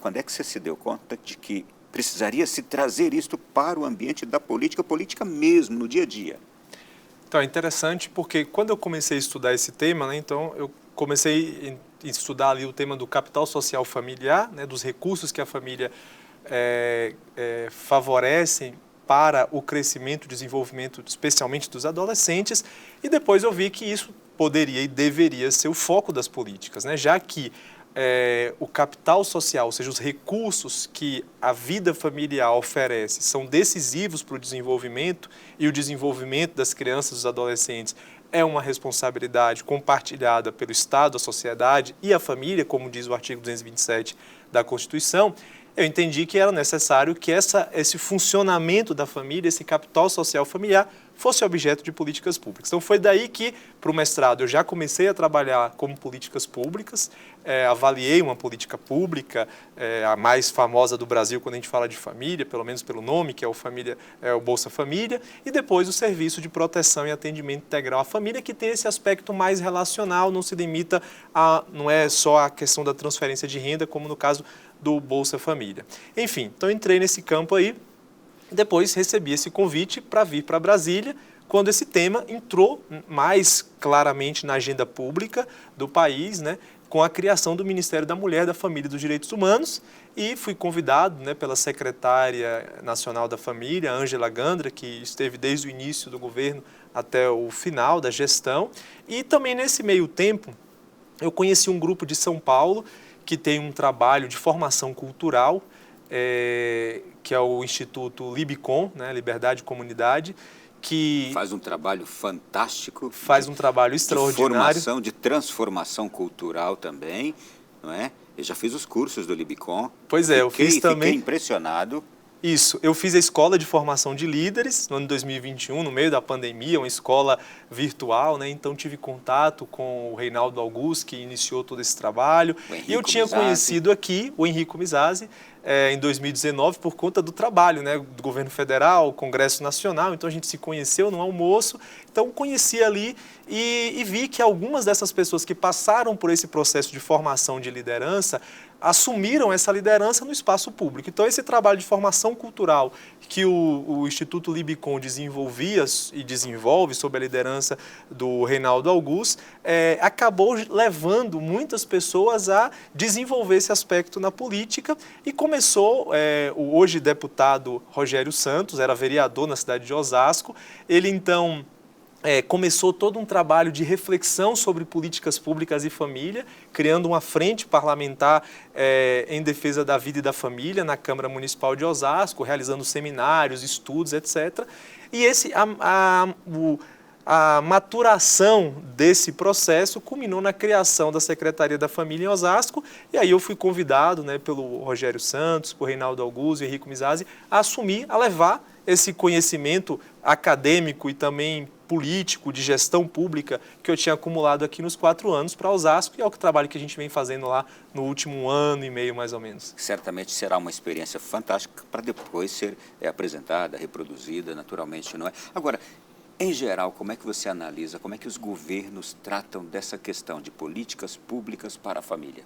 quando é que você se deu conta de que precisaria se trazer isto para o ambiente da política, política mesmo, no dia a dia? Então, é interessante porque quando eu comecei a estudar esse tema, né, então eu comecei a estudar ali o tema do capital social familiar, né, dos recursos que a família favorecem para o crescimento e desenvolvimento, especialmente dos adolescentes, e depois eu vi que isso poderia e deveria ser o foco das políticas, né? Já que o capital social, ou seja, os recursos que a vida familiar oferece, são decisivos para o desenvolvimento, e o desenvolvimento das crianças e dos adolescentes é uma responsabilidade compartilhada pelo Estado, a sociedade e a família, como diz o artigo 227 da Constituição, eu entendi que era necessário que esse funcionamento da família, esse capital social familiar, fosse objeto de políticas públicas. Então, foi daí que, para o mestrado, eu já comecei a trabalhar como políticas públicas, avaliei uma política pública, a mais famosa do Brasil quando a gente fala de família, pelo menos pelo nome, que é o Bolsa Família, e depois o Serviço de Proteção e Atendimento Integral à Família, que tem esse aspecto mais relacional, não se limita não é só a questão da transferência de renda, como no caso do Bolsa Família. Enfim, então entrei nesse campo aí, depois recebi esse convite para vir para Brasília, quando esse tema entrou mais claramente na agenda pública do país, né, com a criação do Ministério da Mulher, da Família e dos Direitos Humanos, e fui convidado, né, pela secretária nacional da Família, Ângela Gandra, que esteve desde o início do governo até o final da gestão, e também nesse meio tempo eu conheci um grupo de São Paulo que tem um trabalho de formação cultural, que é o Instituto Libicom, né, Liberdade e Comunidade, que faz um trabalho fantástico. Faz um trabalho extraordinário. De transformação cultural também, não é? Eu já fiz os cursos do Libicom. Pois é, eu fiz também. Fiquei impressionado. Isso, eu fiz a Escola de Formação de Líderes no ano de 2021, no meio da pandemia, uma escola virtual, né? Então tive contato com o Reinaldo Augusto, que iniciou todo esse trabalho. E eu tinha conhecido aqui o Henrico Mizasi em 2019 por conta do trabalho, né? Do governo federal, Congresso Nacional, então a gente se conheceu no almoço, então conheci ali e vi que algumas dessas pessoas que passaram por esse processo de formação de liderança assumiram essa liderança no espaço público. Então, esse trabalho de formação cultural que o Instituto Libicon desenvolvia e desenvolve sob a liderança do Reinaldo Augusto, acabou levando muitas pessoas a desenvolver esse aspecto na política e começou, o hoje deputado Rogério Santos, era vereador na cidade de Osasco, ele então começou todo um trabalho de reflexão sobre políticas públicas e família, criando uma frente parlamentar em defesa da vida e da família na Câmara Municipal de Osasco, realizando seminários, estudos, etc. E a maturação desse processo culminou na criação da Secretaria da Família em Osasco, e aí eu fui convidado, né, pelo Rogério Santos, por Reinaldo Augusto e Henrico Mizasi, a levar esse conhecimento acadêmico e também político, de gestão pública, que eu tinha acumulado aqui nos 4 anos para Osasco, e é o trabalho que a gente vem fazendo lá no último ano e meio, mais ou menos. Certamente será uma experiência fantástica para depois ser apresentada, reproduzida naturalmente, não é? Agora, em geral, como é que você analisa, como é que os governos tratam dessa questão de políticas públicas para a família?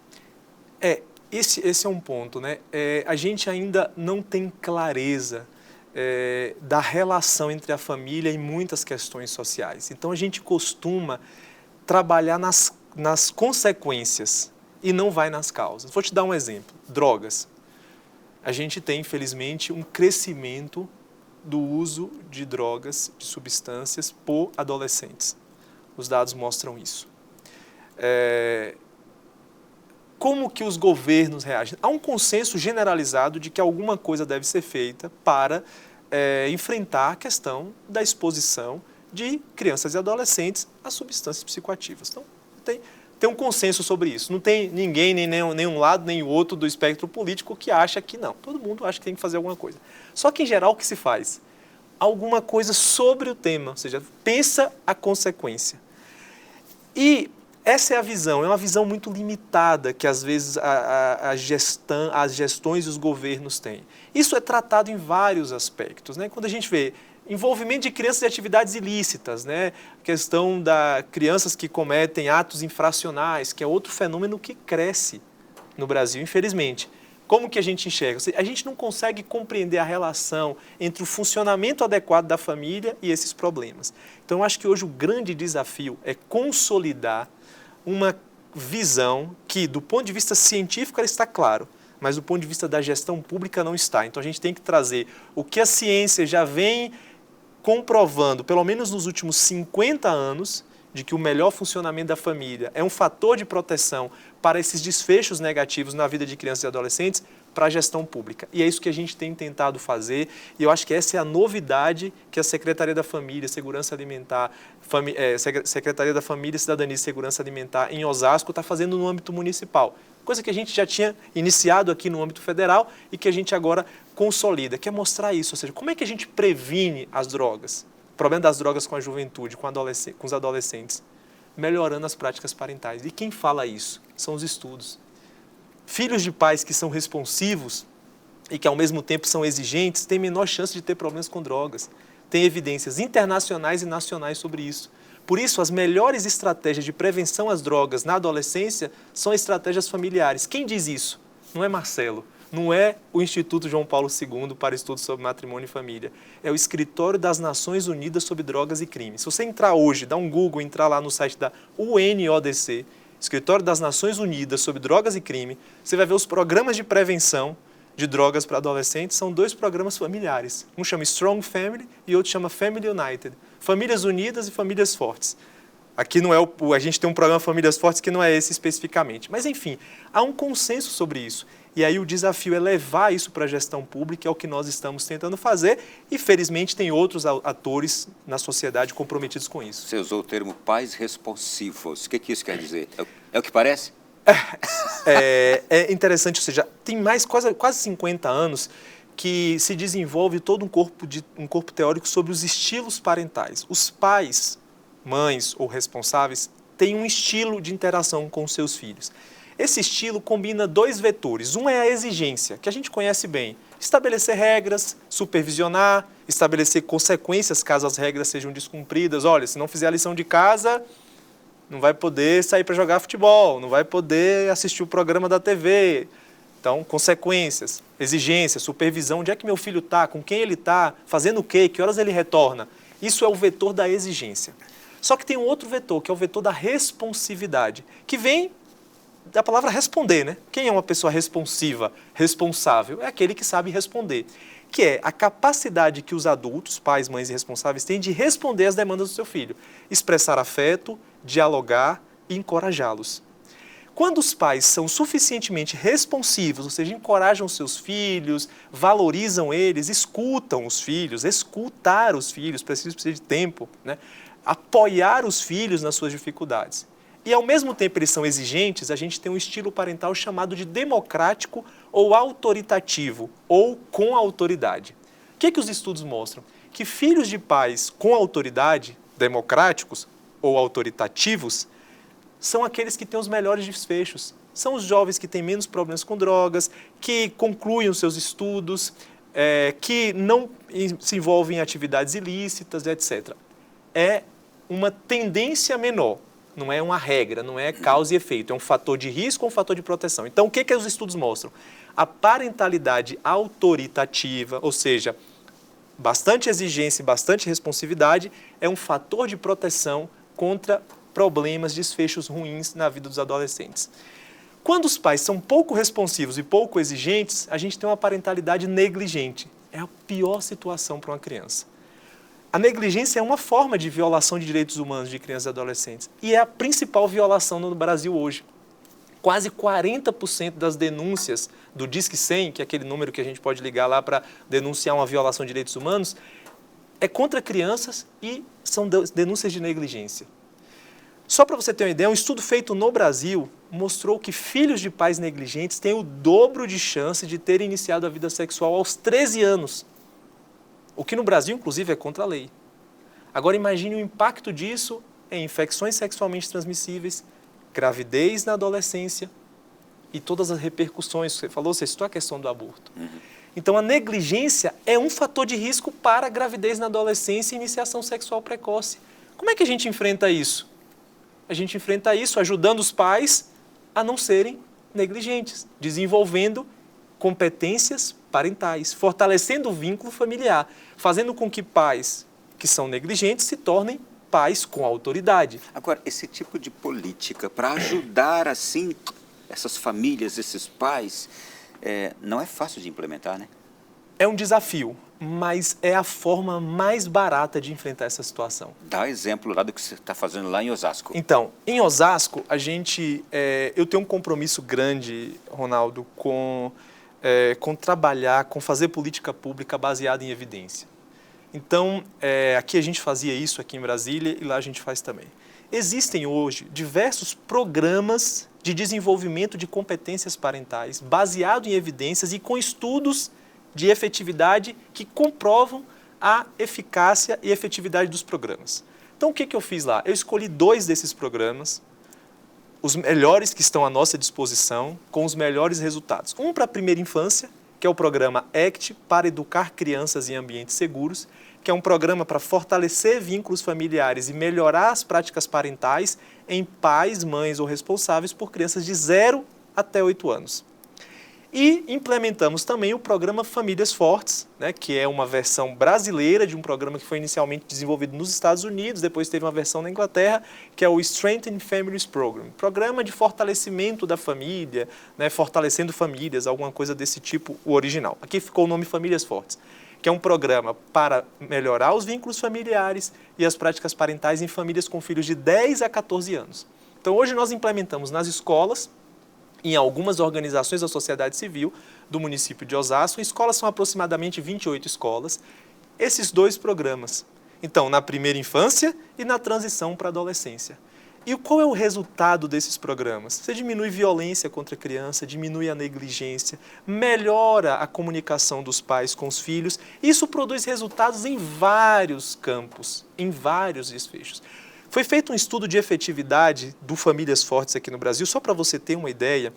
Esse é um ponto, né? A gente ainda não tem clareza da relação entre a família e muitas questões sociais. Então, a gente costuma trabalhar nas consequências e não vai nas causas. Vou te dar um exemplo. Drogas. A gente tem, infelizmente, um crescimento do uso de drogas, de substâncias, por adolescentes. Os dados mostram isso. Como que os governos reagem? Há um consenso generalizado de que alguma coisa deve ser feita para enfrentar a questão da exposição de crianças e adolescentes a substâncias psicoativas. Então, tem um consenso sobre isso. Não tem ninguém, nem um lado, nem o outro do espectro político que acha que não. Todo mundo acha que tem que fazer alguma coisa. Só que, em geral, o que se faz? Alguma coisa sobre o tema, ou seja, pensa a consequência. E essa é a visão, é uma visão muito limitada que, às vezes, as gestões e os governos têm. Isso é tratado em vários aspectos, né? Quando a gente vê envolvimento de crianças em atividades ilícitas, né? Questão da crianças que cometem atos infracionais, que é outro fenômeno que cresce no Brasil, infelizmente. Como que a gente enxerga? A gente não consegue compreender a relação entre o funcionamento adequado da família e esses problemas. Então, eu acho que hoje o grande desafio é consolidar uma visão que, do ponto de vista científico, ela está claro, mas do ponto de vista da gestão pública não está. Então, a gente tem que trazer o que a ciência já vem comprovando, pelo menos nos últimos 50 anos, de que o melhor funcionamento da família é um fator de proteção para esses desfechos negativos na vida de crianças e adolescentes, para a gestão pública. E é isso que a gente tem tentado fazer, e eu acho que essa é a novidade que a Secretaria da Família, Segurança Alimentar, Secretaria da Família, Cidadania e Segurança Alimentar em Osasco está fazendo no âmbito municipal. Coisa que a gente já tinha iniciado aqui no âmbito federal e que a gente agora consolida, que é mostrar isso, ou seja, como é que a gente previne as drogas, o problema das drogas com a juventude, com os adolescentes, melhorando as práticas parentais. E quem fala isso? São os estudos. Filhos de pais que são responsivos e que ao mesmo tempo são exigentes têm menor chance de ter problemas com drogas. Tem evidências internacionais e nacionais sobre isso. Por isso, as melhores estratégias de prevenção às drogas na adolescência são estratégias familiares. Quem diz isso? Não é Marcelo, não é o Instituto João Paulo II para Estudos sobre Matrimônio e Família. É o Escritório das Nações Unidas sobre Drogas e Crimes. Se você entrar hoje, dar um Google, entrar lá no site da UNODC, Escritório das Nações Unidas sobre Drogas e Crime, você vai ver os programas de prevenção de drogas para adolescentes, são 2 programas familiares. Um chama Strong Family e outro chama Family United. Famílias Unidas e Famílias Fortes. Aqui não é a gente tem um programa Famílias Fortes que não é esse especificamente. Mas, enfim, há um consenso sobre isso. E aí o desafio é levar isso para a gestão pública, é o que nós estamos tentando fazer, e felizmente tem outros atores na sociedade comprometidos com isso. Você usou o termo pais responsivos. O que isso quer dizer? É o que parece? É interessante, ou seja, tem quase 50 anos que se desenvolve todo um corpo teórico sobre os estilos parentais. Os pais, mães ou responsáveis, têm um estilo de interação com os seus filhos. Esse estilo combina 2 vetores. Um é a exigência, que a gente conhece bem. Estabelecer regras, supervisionar, estabelecer consequências caso as regras sejam descumpridas. Olha, se não fizer a lição de casa, não vai poder sair para jogar futebol, não vai poder assistir o programa da TV. Então, consequências, exigências, supervisão, onde é que meu filho está, com quem ele está, fazendo o quê, que horas ele retorna. Isso é o vetor da exigência. Só que tem um outro vetor, que é o vetor da responsividade, que vem da palavra responder, né? Quem é uma pessoa responsiva, responsável? É aquele que sabe responder, que é a capacidade que os adultos, pais, mães e responsáveis têm de responder às demandas do seu filho, expressar afeto, dialogar e encorajá-los. Quando os pais são suficientemente responsivos, ou seja, encorajam seus filhos, valorizam eles, escutam os filhos, escutar os filhos, precisa de tempo, né? Apoiar os filhos nas suas dificuldades. E ao mesmo tempo eles são exigentes, a gente tem um estilo parental chamado de democrático ou autoritativo, ou com autoridade. O que os estudos mostram? Que filhos de pais com autoridade, democráticos ou autoritativos, são aqueles que têm os melhores desfechos. São os jovens que têm menos problemas com drogas, que concluem os seus estudos, que não se envolvem em atividades ilícitas, etc. É uma tendência menor, não é uma regra, não é causa e efeito, é um fator de risco ou um fator de proteção. Então, o que os estudos mostram? A parentalidade autoritativa, ou seja, bastante exigência e bastante responsividade, é um fator de proteção contra problemas, desfechos ruins na vida dos adolescentes. Quando os pais são pouco responsivos e pouco exigentes, a gente tem uma parentalidade negligente. É a pior situação para uma criança. A negligência é uma forma de violação de direitos humanos de crianças e adolescentes. E é a principal violação no Brasil hoje. Quase 40% das denúncias do Disque 100, que é aquele número que a gente pode ligar lá para denunciar uma violação de direitos humanos, é contra crianças e são denúncias de negligência. Só para você ter uma ideia, um estudo feito no Brasil mostrou que filhos de pais negligentes têm o dobro de chance de terem iniciado a vida sexual aos 13 anos. O que no Brasil, inclusive, é contra a lei. Agora imagine o impacto disso em infecções sexualmente transmissíveis, gravidez na adolescência e todas as repercussões. Você falou, você citou a questão do aborto. Então a negligência é um fator de risco para a gravidez na adolescência e iniciação sexual precoce. Como é que a gente enfrenta isso? A gente enfrenta isso ajudando os pais a não serem negligentes, desenvolvendo competências parentais, fortalecendo o vínculo familiar, fazendo com que pais que são negligentes se tornem pais com autoridade. Agora, esse tipo de política para ajudar, assim, essas famílias, esses pais, não é fácil de implementar, né? É um desafio, mas é a forma mais barata de enfrentar essa situação. Dá exemplo lá do que você está fazendo lá em Osasco. Então, em Osasco, eu tenho um compromisso grande, Ronaldo, com trabalhar, com fazer política pública baseada em evidência. Então, aqui a gente fazia isso aqui em Brasília e lá a gente faz também. Existem hoje diversos programas de desenvolvimento de competências parentais baseado em evidências e com estudos de efetividade que comprovam a eficácia e efetividade dos programas. Então, o que eu fiz lá? Eu escolhi 2 desses programas, os melhores que estão à nossa disposição, com os melhores resultados. Um para a primeira infância, que é o programa ACT, para educar crianças em ambientes seguros, que é um programa para fortalecer vínculos familiares e melhorar as práticas parentais em pais, mães ou responsáveis por crianças de 0 até 8 anos. E implementamos também o programa Famílias Fortes, né, que é uma versão brasileira de um programa que foi inicialmente desenvolvido nos Estados Unidos, depois teve uma versão na Inglaterra, que é o Strengthening Families Program, programa de fortalecimento da família, né, fortalecendo famílias, alguma coisa desse tipo, o original. Aqui ficou o nome Famílias Fortes, que é um programa para melhorar os vínculos familiares e as práticas parentais em famílias com filhos de 10 a 14 anos. Então hoje nós implementamos nas escolas, em algumas organizações da sociedade civil do município de Osasco. Escolas são aproximadamente 28 escolas. Esses 2 programas. Então, na primeira infância e na transição para a adolescência. E qual é o resultado desses programas? Você diminui violência contra a criança, diminui a negligência, melhora a comunicação dos pais com os filhos. Isso produz resultados em vários campos, em vários desfechos. Foi feito um estudo de efetividade do Famílias Fortes aqui no Brasil, só para você ter uma ideia,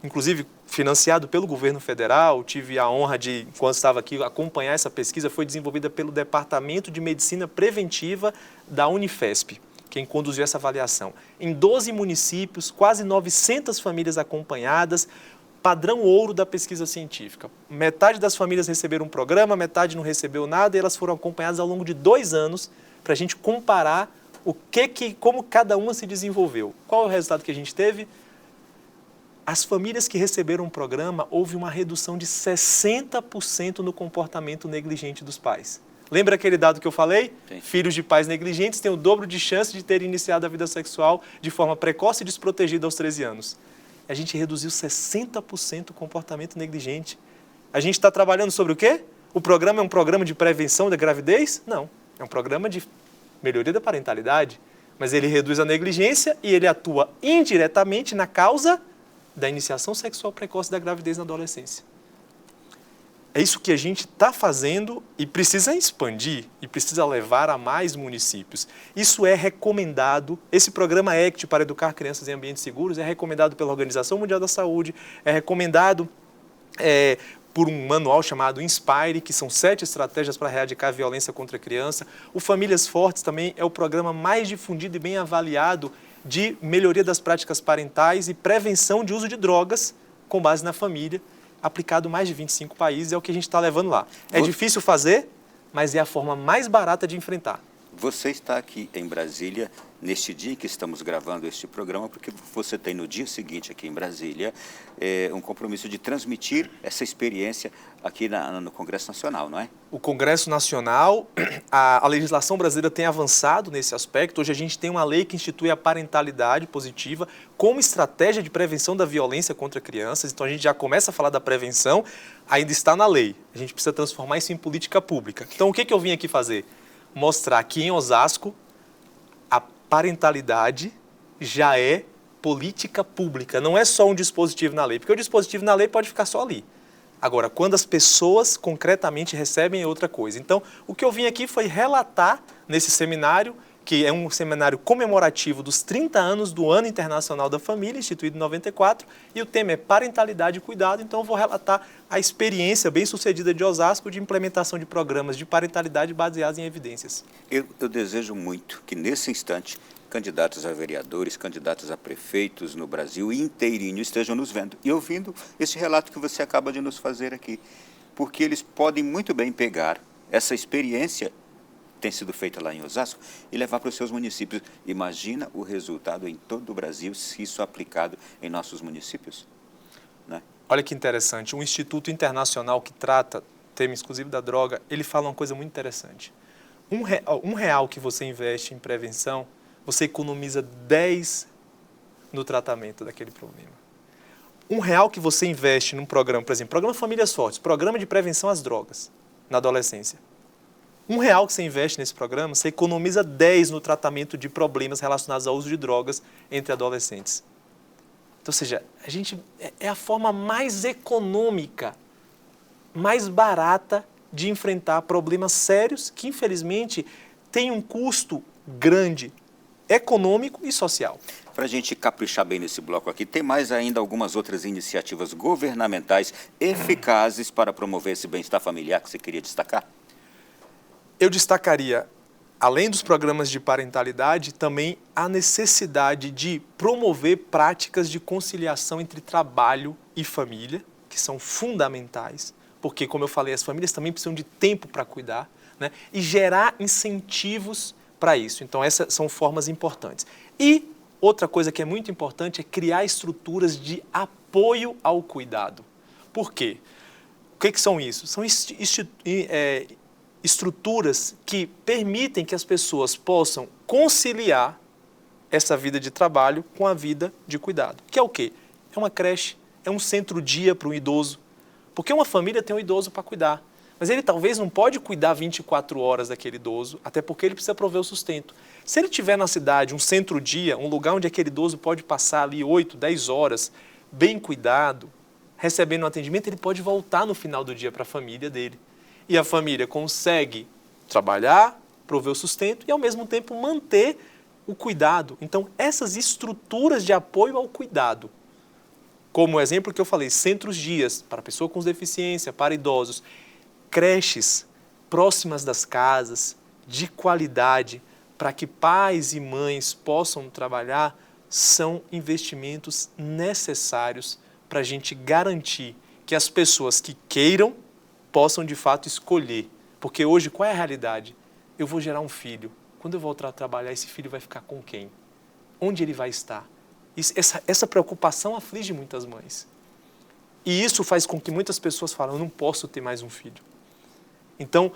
inclusive financiado pelo governo federal, tive a honra de, enquanto estava aqui, acompanhar essa pesquisa, foi desenvolvida pelo Departamento de Medicina Preventiva da Unifesp, quem conduziu essa avaliação. Em 12 municípios, quase 900 famílias acompanhadas, padrão ouro da pesquisa científica. Metade das famílias receberam um programa, metade não recebeu nada, e elas foram acompanhadas ao longo de 2 anos para a gente comparar como cada uma se desenvolveu. Qual é o resultado que a gente teve? As famílias que receberam um programa, houve uma redução de 60% no comportamento negligente dos pais. Lembra aquele dado que eu falei? Sim. Filhos de pais negligentes têm o dobro de chance de terem iniciado a vida sexual de forma precoce e desprotegida aos 13 anos. A gente reduziu 60% o comportamento negligente. A gente está trabalhando sobre o quê? O programa é um programa de prevenção da gravidez? Não. É um programa de melhoria da parentalidade. Mas ele reduz a negligência e ele atua indiretamente na causa da iniciação sexual precoce da gravidez na adolescência. É isso que a gente está fazendo e precisa expandir e precisa levar a mais municípios. Isso é recomendado, esse programa ACT para educar crianças em ambientes seguros é recomendado pela Organização Mundial da Saúde, é recomendado por um manual chamado Inspire, que são 7 estratégias para erradicar a violência contra a criança. O Famílias Fortes também é o programa mais difundido e bem avaliado de melhoria das práticas parentais e prevenção de uso de drogas com base na família, aplicado em mais de 25 países, é o que a gente está levando lá. É difícil fazer, mas é a forma mais barata de enfrentar. Você está aqui em Brasília, neste dia em que estamos gravando este programa, porque você tem no dia seguinte aqui em Brasília um compromisso de transmitir essa experiência aqui no Congresso Nacional, não é? O Congresso Nacional, a legislação brasileira tem avançado nesse aspecto. Hoje a gente tem uma lei que institui a parentalidade positiva como estratégia de prevenção da violência contra crianças. Então a gente já começa a falar da prevenção, ainda está na lei. A gente precisa transformar isso em política pública. Então o que eu vim aqui fazer? Mostrar que em Osasco a parentalidade já é política pública, não é só um dispositivo na lei, porque o dispositivo na lei pode ficar só ali. Agora, quando as pessoas concretamente recebem é outra coisa. Então, o que eu vim aqui foi relatar nesse seminário, que é um seminário comemorativo dos 30 anos do Ano Internacional da Família, instituído em 94, e o tema é parentalidade e cuidado, então eu vou relatar a experiência bem-sucedida de Osasco de implementação de programas de parentalidade baseados em evidências. Eu desejo muito que, nesse instante, candidatos a vereadores, candidatos a prefeitos no Brasil inteirinho estejam nos vendo e ouvindo esse relato que você acaba de nos fazer aqui, porque eles podem muito bem pegar essa experiência tem sido feita lá em Osasco e levar para os seus municípios. Imagina o resultado em todo o Brasil se isso aplicado em nossos municípios, né? Olha que interessante, um instituto internacional que trata tema exclusivo da droga, ele fala uma coisa muito interessante. Um real que você investe em prevenção, você economiza 10 no tratamento daquele problema. R$1 que você investe num programa, por exemplo, programa Famílias Fortes, programa de prevenção às drogas na adolescência. R$1 que você investe nesse programa, você economiza 10 no tratamento de problemas relacionados ao uso de drogas entre adolescentes. Então, ou seja, é a forma mais econômica, mais barata de enfrentar problemas sérios que, infelizmente, têm um custo grande, econômico e social. Para a gente caprichar bem nesse bloco aqui, tem mais ainda algumas outras iniciativas governamentais eficazes para promover esse bem-estar familiar que você queria destacar? Eu destacaria, além dos programas de parentalidade, também a necessidade de promover práticas de conciliação entre trabalho e família, que são fundamentais, porque, como eu falei, as famílias também precisam de tempo para cuidar, né? E gerar incentivos para isso. Então, essas são formas importantes. E outra coisa que é muito importante é criar estruturas de apoio ao cuidado. Por quê? O que são isso? São estruturas que permitem que as pessoas possam conciliar essa vida de trabalho com a vida de cuidado. Que é o quê? É uma creche, é um centro-dia para um idoso. Porque uma família tem um idoso para cuidar. Mas ele talvez não pode cuidar 24 horas daquele idoso, até porque ele precisa prover o sustento. Se ele tiver na cidade um centro-dia, um lugar onde aquele idoso pode passar ali 8, 10 horas, bem cuidado, recebendo um atendimento, ele pode voltar no final do dia para a família dele. E a família consegue trabalhar, prover o sustento e, ao mesmo tempo, manter o cuidado. Então, essas estruturas de apoio ao cuidado, como o exemplo que eu falei, centros-dias para pessoa com deficiência, para idosos, creches próximas das casas, de qualidade, para que pais e mães possam trabalhar, são investimentos necessários para a gente garantir que as pessoas que queiram possam, de fato, escolher. Porque hoje, qual é a realidade? Eu vou gerar um filho. Quando eu voltar a trabalhar, esse filho vai ficar com quem? Onde ele vai estar? Essa preocupação aflige muitas mães. E isso faz com que muitas pessoas falem, eu não posso ter mais um filho. Então,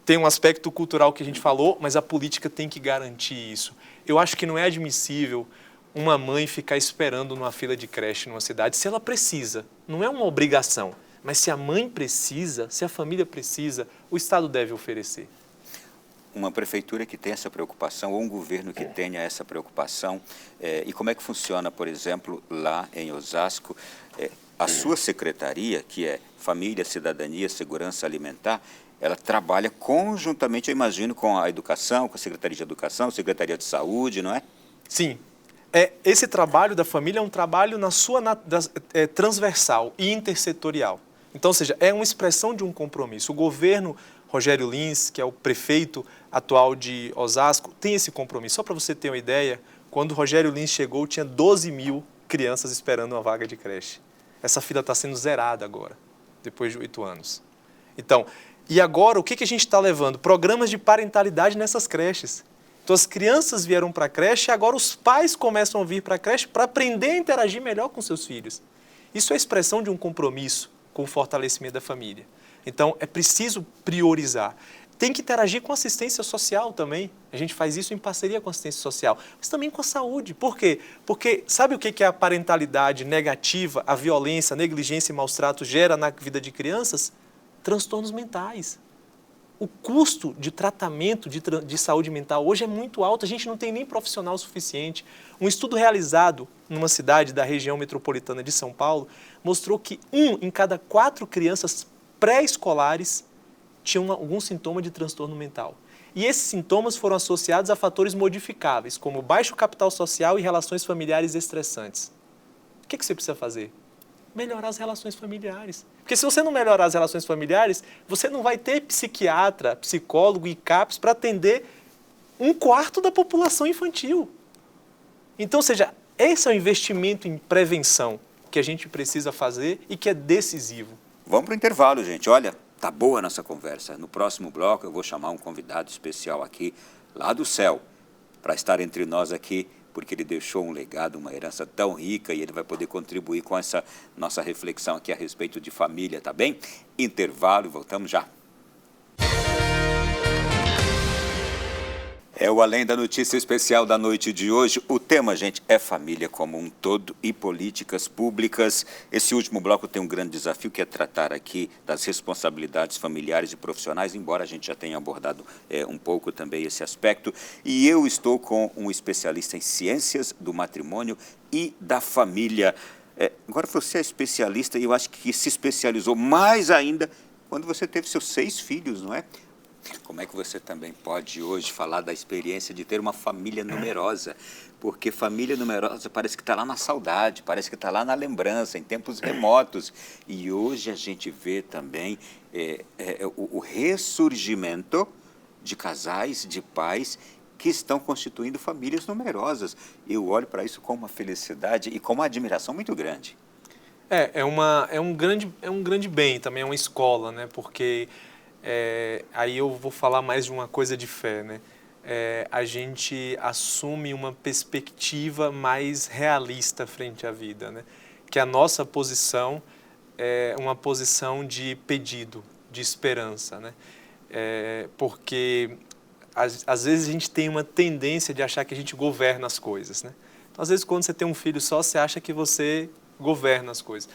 tem um aspecto cultural que a gente falou, mas a política tem que garantir isso. Eu acho que não é admissível uma mãe ficar esperando numa fila de creche numa cidade se ela precisa. Não é uma obrigação, mas se a mãe precisa, se a família precisa, o Estado deve oferecer. Uma prefeitura que tem essa preocupação, ou um governo que tenha essa preocupação, e como é que funciona, por exemplo, lá em Osasco, a sua secretaria, que é Família, Cidadania, Segurança Alimentar, ela trabalha conjuntamente, eu imagino, com a educação, com a Secretaria de Educação, Secretaria de Saúde, não é? Sim. Esse trabalho da família é um trabalho transversal e intersetorial. Então, ou seja, é uma expressão de um compromisso. O governo Rogério Lins, que é o prefeito atual de Osasco, tem esse compromisso. Só para você ter uma ideia, quando o Rogério Lins chegou, tinha 12 mil crianças esperando uma vaga de creche. Essa fila está sendo zerada agora, depois de 8 anos. Então, e agora, o que a gente está levando? Programas de parentalidade nessas creches. Então, as crianças vieram para a creche e agora os pais começam a vir para a creche para aprender a interagir melhor com seus filhos. Isso é expressão de um compromisso com o fortalecimento da família. Então, é preciso priorizar. Tem que interagir com a assistência social também. A gente faz isso em parceria com a assistência social, mas também com a saúde. Por quê? Porque sabe o que a parentalidade negativa, a violência, a negligência e maus tratos gera na vida de crianças? Transtornos mentais. O custo de tratamento de saúde mental hoje é muito alto, a gente não tem nem profissional suficiente. Um estudo realizado numa cidade da região metropolitana de São Paulo mostrou que 1 em cada 4 crianças pré-escolares tinham algum sintoma de transtorno mental. E esses sintomas foram associados a fatores modificáveis, como baixo capital social e relações familiares estressantes. O que você precisa fazer? Melhorar as relações familiares. Porque se você não melhorar as relações familiares, você não vai ter psiquiatra, psicólogo e CAPS para atender 1/4 da população infantil. Então, ou seja, esse é o investimento em prevenção que a gente precisa fazer e que é decisivo. Vamos para o intervalo, gente. Olha, tá boa a nossa conversa. No próximo bloco eu vou chamar um convidado especial aqui, lá do céu, para estar entre nós aqui, porque ele deixou um legado, uma herança tão rica e ele vai poder contribuir com essa nossa reflexão aqui a respeito de família, tá bem? Intervalo e voltamos já. É o Além da Notícia especial da noite de hoje. O tema, gente, é família como um todo e políticas públicas. Esse último bloco tem um grande desafio, que é tratar aqui das responsabilidades familiares e profissionais, embora a gente já tenha abordado um pouco também esse aspecto. E eu estou com um especialista em ciências do matrimônio e da família. Agora você é especialista e eu acho que se especializou mais ainda quando você teve seus 6 filhos, não é? Como é que você também pode hoje falar da experiência de ter uma família numerosa? Porque família numerosa parece que está lá na saudade, parece que está lá na lembrança, em tempos remotos. E hoje a gente vê também o ressurgimento de casais, de pais que estão constituindo famílias numerosas. Eu olho para isso com uma felicidade e com uma admiração muito grande. É um grande bem, também é uma escola, né? Porque... aí eu vou falar mais de uma coisa de fé, né? A gente assume uma perspectiva mais realista frente à vida, né? Que a nossa posição é uma posição de pedido, de esperança, né? Porque às vezes a gente tem uma tendência de achar que a gente governa as coisas, né? Então, às vezes, quando você tem um filho só, você acha que você governa as coisas.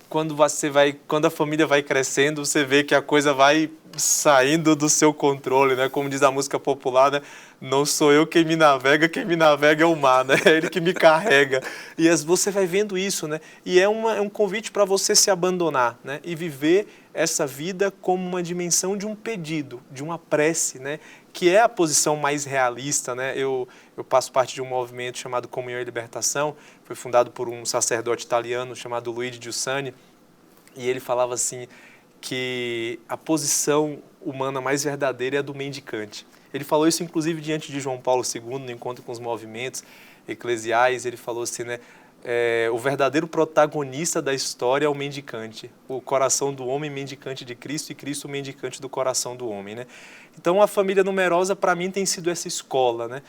Quando a família vai crescendo, você vê que a coisa vai saindo do seu controle, né? Como diz a música popular, né? Não sou eu quem me navega é o mar, né? É ele que me carrega. E você vai vendo isso, né? E é um convite para você se abandonar, né? E viver essa vida como uma dimensão de um pedido, de uma prece, né? Que é a posição mais realista, né? Eu faço parte de um movimento chamado Comunhão e Libertação, foi fundado por um sacerdote italiano chamado Luigi Giussani, e ele falava assim que a posição humana mais verdadeira é a do mendicante. Ele falou isso inclusive diante de João Paulo II, no encontro com os movimentos eclesiais, ele falou assim, né? o verdadeiro protagonista da história é o mendicante, o coração do homem mendicante de Cristo e Cristo mendicante do coração do homem, né? Então a família numerosa para mim tem sido essa escola, né?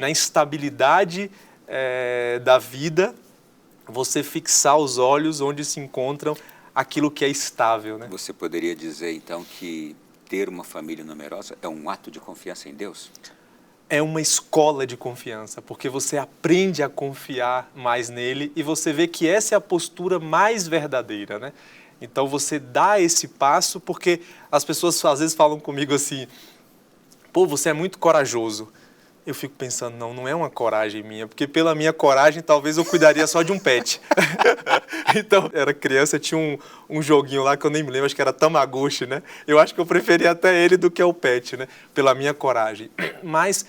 Na instabilidade da vida, você fixar os olhos onde se encontram aquilo que é estável, né? Você poderia dizer então que ter uma família numerosa é um ato de confiança em Deus? É uma escola de confiança, porque você aprende a confiar mais nele e você vê que essa é a postura mais verdadeira, né? Então você dá esse passo, porque as pessoas às vezes falam comigo assim, pô, você é muito corajoso. Eu fico pensando, não é uma coragem minha, porque pela minha coragem talvez eu cuidaria só de um pet. Então, era criança, tinha um joguinho lá que eu nem me lembro, acho que era Tamagotchi, né? Eu acho que eu preferia até ele do que o pet, né? Pela minha coragem. Mas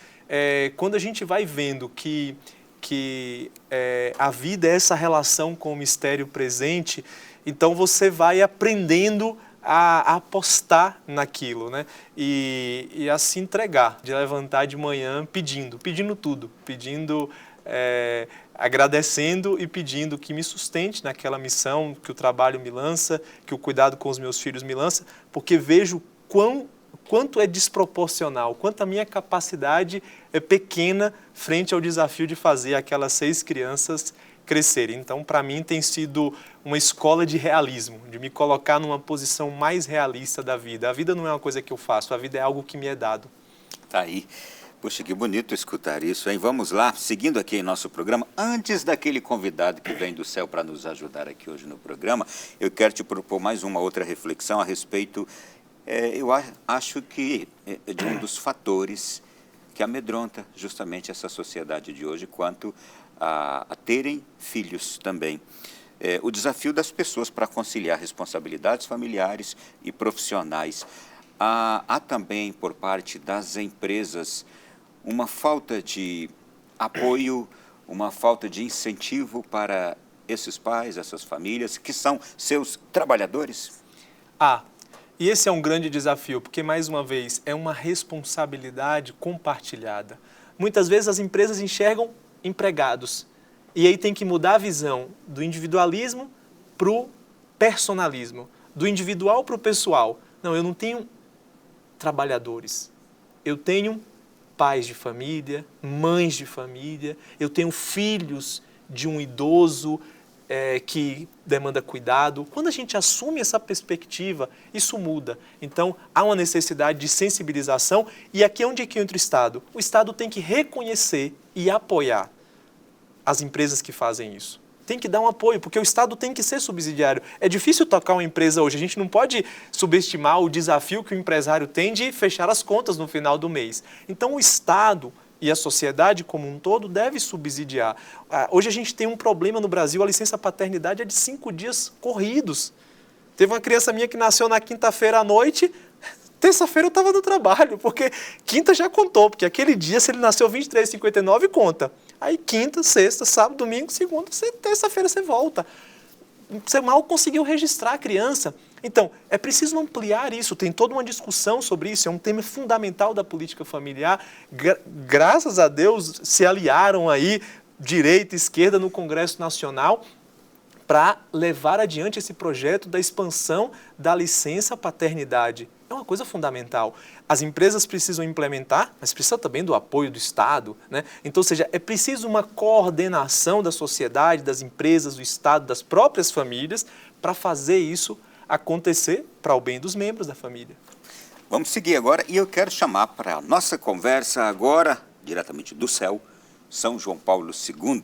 quando a gente vai vendo que a vida é essa relação com o mistério presente, então você vai aprendendo a apostar naquilo, né? E a se entregar, de levantar de manhã pedindo tudo, agradecendo e pedindo que me sustente naquela missão, que o trabalho me lança, que o cuidado com os meus filhos me lança, porque vejo quanto é desproporcional, quanto a minha capacidade é pequena frente ao desafio de fazer aquelas 6 crianças crescerem. Então, para mim, tem sido uma escola de realismo, de me colocar numa posição mais realista da vida. A vida não é uma coisa que eu faço, a vida é algo que me é dado. Tá aí. Poxa, que bonito escutar isso, hein? Vamos lá, seguindo aqui em nosso programa, antes daquele convidado que vem do céu para nos ajudar aqui hoje no programa, eu quero te propor mais uma outra reflexão a respeito, eu acho que de um dos fatores que amedronta justamente essa sociedade de hoje quanto a terem filhos também. O desafio das pessoas para conciliar responsabilidades familiares e profissionais. Há também, por parte das empresas, uma falta de apoio, uma falta de incentivo para esses pais, essas famílias, que são seus trabalhadores? E esse é um grande desafio, porque, mais uma vez, é uma responsabilidade compartilhada. Muitas vezes as empresas enxergam empregados, e aí tem que mudar a visão do individualismo para o personalismo, do individual para o pessoal. Não, eu não tenho trabalhadores, eu tenho pais de família, mães de família, eu tenho filhos de um idoso que demanda cuidado. Quando a gente assume essa perspectiva, isso muda. Então, há uma necessidade de sensibilização e aqui é onde é que entra o Estado. O Estado tem que reconhecer e apoiar as empresas que fazem isso. Tem que dar um apoio, porque o Estado tem que ser subsidiário. É difícil tocar uma empresa hoje, a gente não pode subestimar o desafio que o empresário tem de fechar as contas no final do mês. Então o Estado e a sociedade como um todo deve subsidiar. Hoje a gente tem um problema no Brasil, a licença paternidade é de 5 dias corridos. Teve uma criança minha que nasceu na quinta-feira à noite, terça-feira eu estava no trabalho, porque quinta já contou, porque aquele dia, se ele nasceu 23h59, conta. Aí quinta, sexta, sábado, domingo, segunda, terça-feira você volta. Você mal conseguiu registrar a criança. Então, é preciso ampliar isso, tem toda uma discussão sobre isso, é um tema fundamental da política familiar. Graças a Deus se aliaram aí direita e esquerda no Congresso Nacional para levar adiante esse projeto da expansão da licença paternidade. É uma coisa fundamental. As empresas precisam implementar, mas precisa também do apoio do Estado, né? Então, ou seja, é preciso uma coordenação da sociedade, das empresas, do Estado, das próprias famílias, para fazer isso acontecer para o bem dos membros da família. Vamos seguir agora e eu quero chamar para a nossa conversa agora, diretamente do céu, São João Paulo II,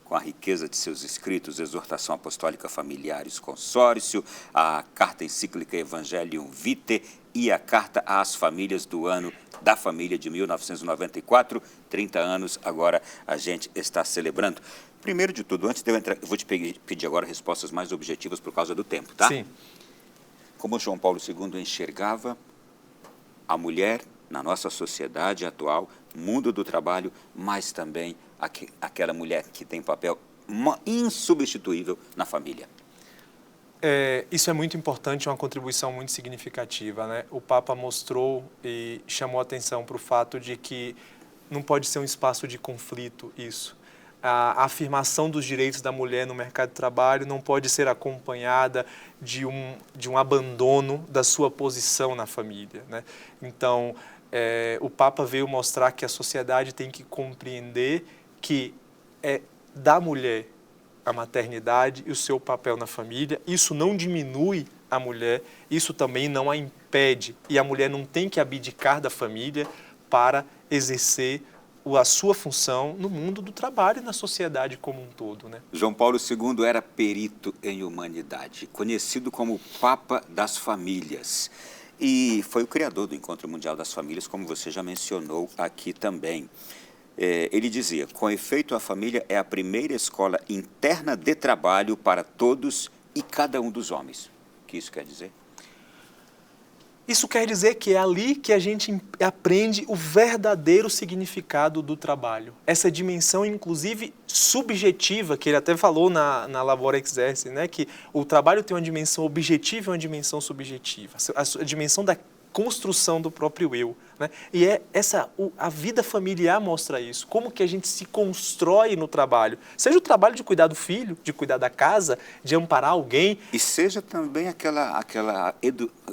com a riqueza de seus escritos, Exortação Apostólica Familiaris Consórcio, a Carta Encíclica Evangelium Vitae e a Carta às Famílias do Ano da Família de 1994, 30 anos agora a gente está celebrando. Primeiro de tudo, antes de eu entrar, eu vou te pedir agora respostas mais objetivas por causa do tempo, tá? Sim. Como João Paulo II enxergava a mulher na nossa sociedade atual, mundo do trabalho, mas também aquela mulher que tem papel insubstituível na família. Isso é muito importante, é uma contribuição muito significativa, né? O Papa mostrou e chamou a atenção para o fato de que não pode ser um espaço de conflito isso. A afirmação dos direitos da mulher no mercado de trabalho não pode ser acompanhada de um abandono da sua posição na família, né? Então, o Papa veio mostrar que a sociedade tem que compreender que é da mulher a maternidade e o seu papel na família. Isso não diminui a mulher, isso também não a impede. E a mulher não tem que abdicar da família para exercer a sua função no mundo do trabalho e na sociedade como um todo, né? João Paulo II era perito em humanidade, conhecido como Papa das Famílias. E foi o criador do Encontro Mundial das Famílias, como você já mencionou aqui também. Ele dizia: com efeito, a família é a primeira escola interna de trabalho para todos e cada um dos homens. O que isso quer dizer? Isso quer dizer que é ali que a gente aprende o verdadeiro significado do trabalho. Essa dimensão, inclusive, subjetiva, que ele até falou na Labora Exerce, né? Que o trabalho tem uma dimensão objetiva e uma dimensão subjetiva. A dimensão da construção do próprio eu, né? E a vida familiar mostra isso. Como que a gente se constrói no trabalho. Seja o trabalho de cuidar do filho, de cuidar da casa, de amparar alguém. E seja também aquela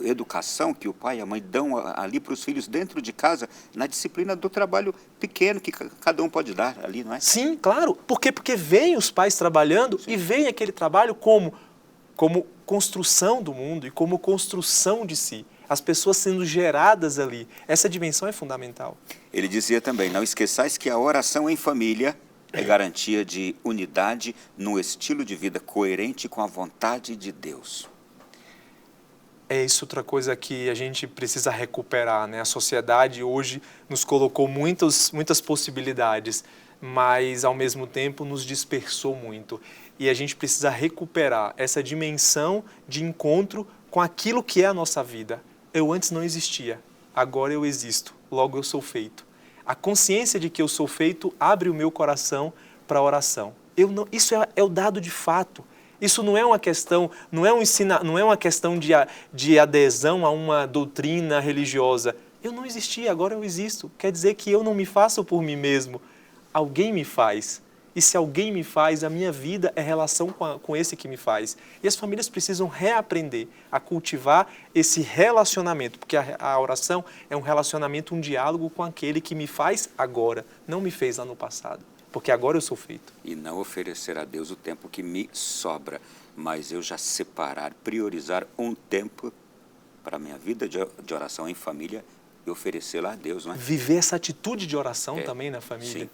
educação que o pai e a mãe dão ali para os filhos dentro de casa, na disciplina do trabalho pequeno que cada um pode dar ali, não é? Sim, claro. Por quê? Porque vem os pais trabalhando. Sim. E vem aquele trabalho como construção do mundo e como construção de si. As pessoas sendo geradas ali. Essa dimensão é fundamental. Ele dizia também: não esqueçais que a oração em família é garantia de unidade num estilo de vida coerente com a vontade de Deus. É isso outra coisa que a gente precisa recuperar, né? A sociedade hoje nos colocou muitas possibilidades, mas ao mesmo tempo nos dispersou muito. E a gente precisa recuperar essa dimensão de encontro com aquilo que é a nossa vida. Eu antes não existia, agora eu existo, logo eu sou feito. A consciência de que eu sou feito abre o meu coração para a oração. Isso é o dado de fato. Isso não é uma questão, não é uma questão de adesão a uma doutrina religiosa. Eu não existia, agora eu existo. Quer dizer que eu não me faço por mim mesmo. Alguém me faz. E se alguém me faz, a minha vida é relação com esse que me faz. E as famílias precisam reaprender a cultivar esse relacionamento, porque a oração é um relacionamento, um diálogo com aquele que me faz agora, não me fez lá no passado, porque agora eu sou feito. E não oferecer a Deus o tempo que me sobra, mas eu já separar, priorizar um tempo para a minha vida de oração em família e oferecê-la a Deus, não é? Viver essa atitude de oração também na família. Sim.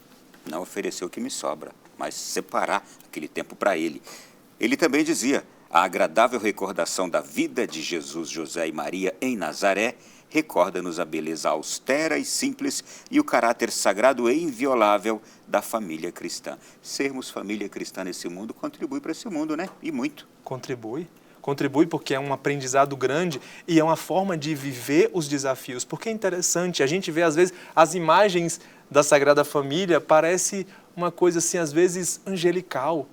Não oferecer o que me sobra, mas separar aquele tempo para Ele. Ele também dizia: a agradável recordação da vida de Jesus, José e Maria em Nazaré recorda-nos a beleza austera e simples e o caráter sagrado e inviolável da família cristã. Sermos família cristã nesse mundo contribui para esse mundo, né? E muito. Contribui porque é um aprendizado grande e é uma forma de viver os desafios. Porque é interessante, a gente vê às vezes as imagens da Sagrada Família, parece uma coisa assim, às vezes, angelical.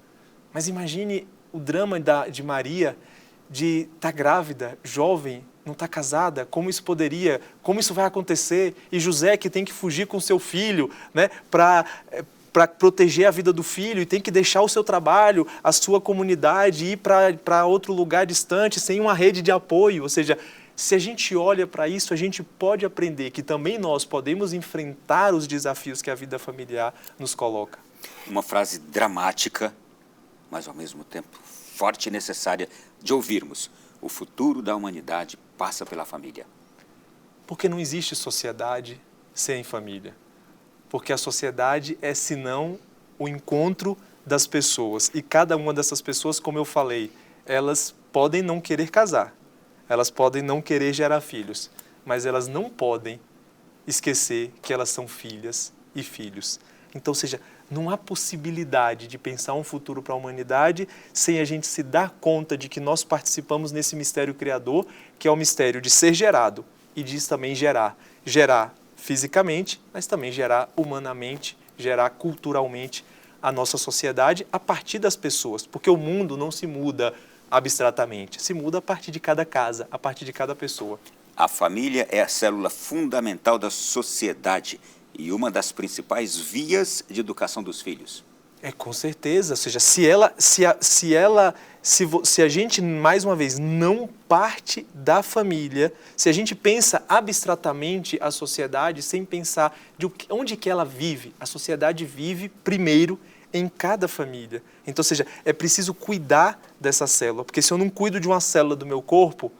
Mas imagine o drama de Maria, de estar grávida, jovem, não estar casada, como isso vai acontecer? E José que tem que fugir com seu filho, né, para proteger a vida do filho e tem que deixar o seu trabalho, a sua comunidade, ir para outro lugar distante, sem uma rede de apoio. Ou seja, se a gente olha para isso, a gente pode aprender que também nós podemos enfrentar os desafios que a vida familiar nos coloca. Uma frase dramática, mas ao mesmo tempo forte e necessária de ouvirmos. O futuro da humanidade passa pela família. Porque não existe sociedade sem família. Porque a sociedade é, senão, o encontro das pessoas. E cada uma dessas pessoas, como eu falei, elas podem não querer casar. Elas podem não querer gerar filhos, mas elas não podem esquecer que elas são filhas e filhos. Então, ou seja, não há possibilidade de pensar um futuro para a humanidade sem a gente se dar conta de que nós participamos nesse mistério criador, que é o mistério de ser gerado e de também gerar. Gerar fisicamente, mas também gerar humanamente, gerar culturalmente a nossa sociedade a partir das pessoas, porque o mundo não se muda abstratamente, se muda a partir de cada casa, a partir de cada pessoa. A família é a célula fundamental da sociedade e uma das principais vias de educação dos filhos. Com certeza. Ou seja, se a gente, mais uma vez, não parte da família, se a gente pensa abstratamente a sociedade sem pensar onde que ela vive, a sociedade vive primeiro em cada família. Então, ou seja, é preciso cuidar dessa célula, porque se eu não cuido de uma célula do meu corpo,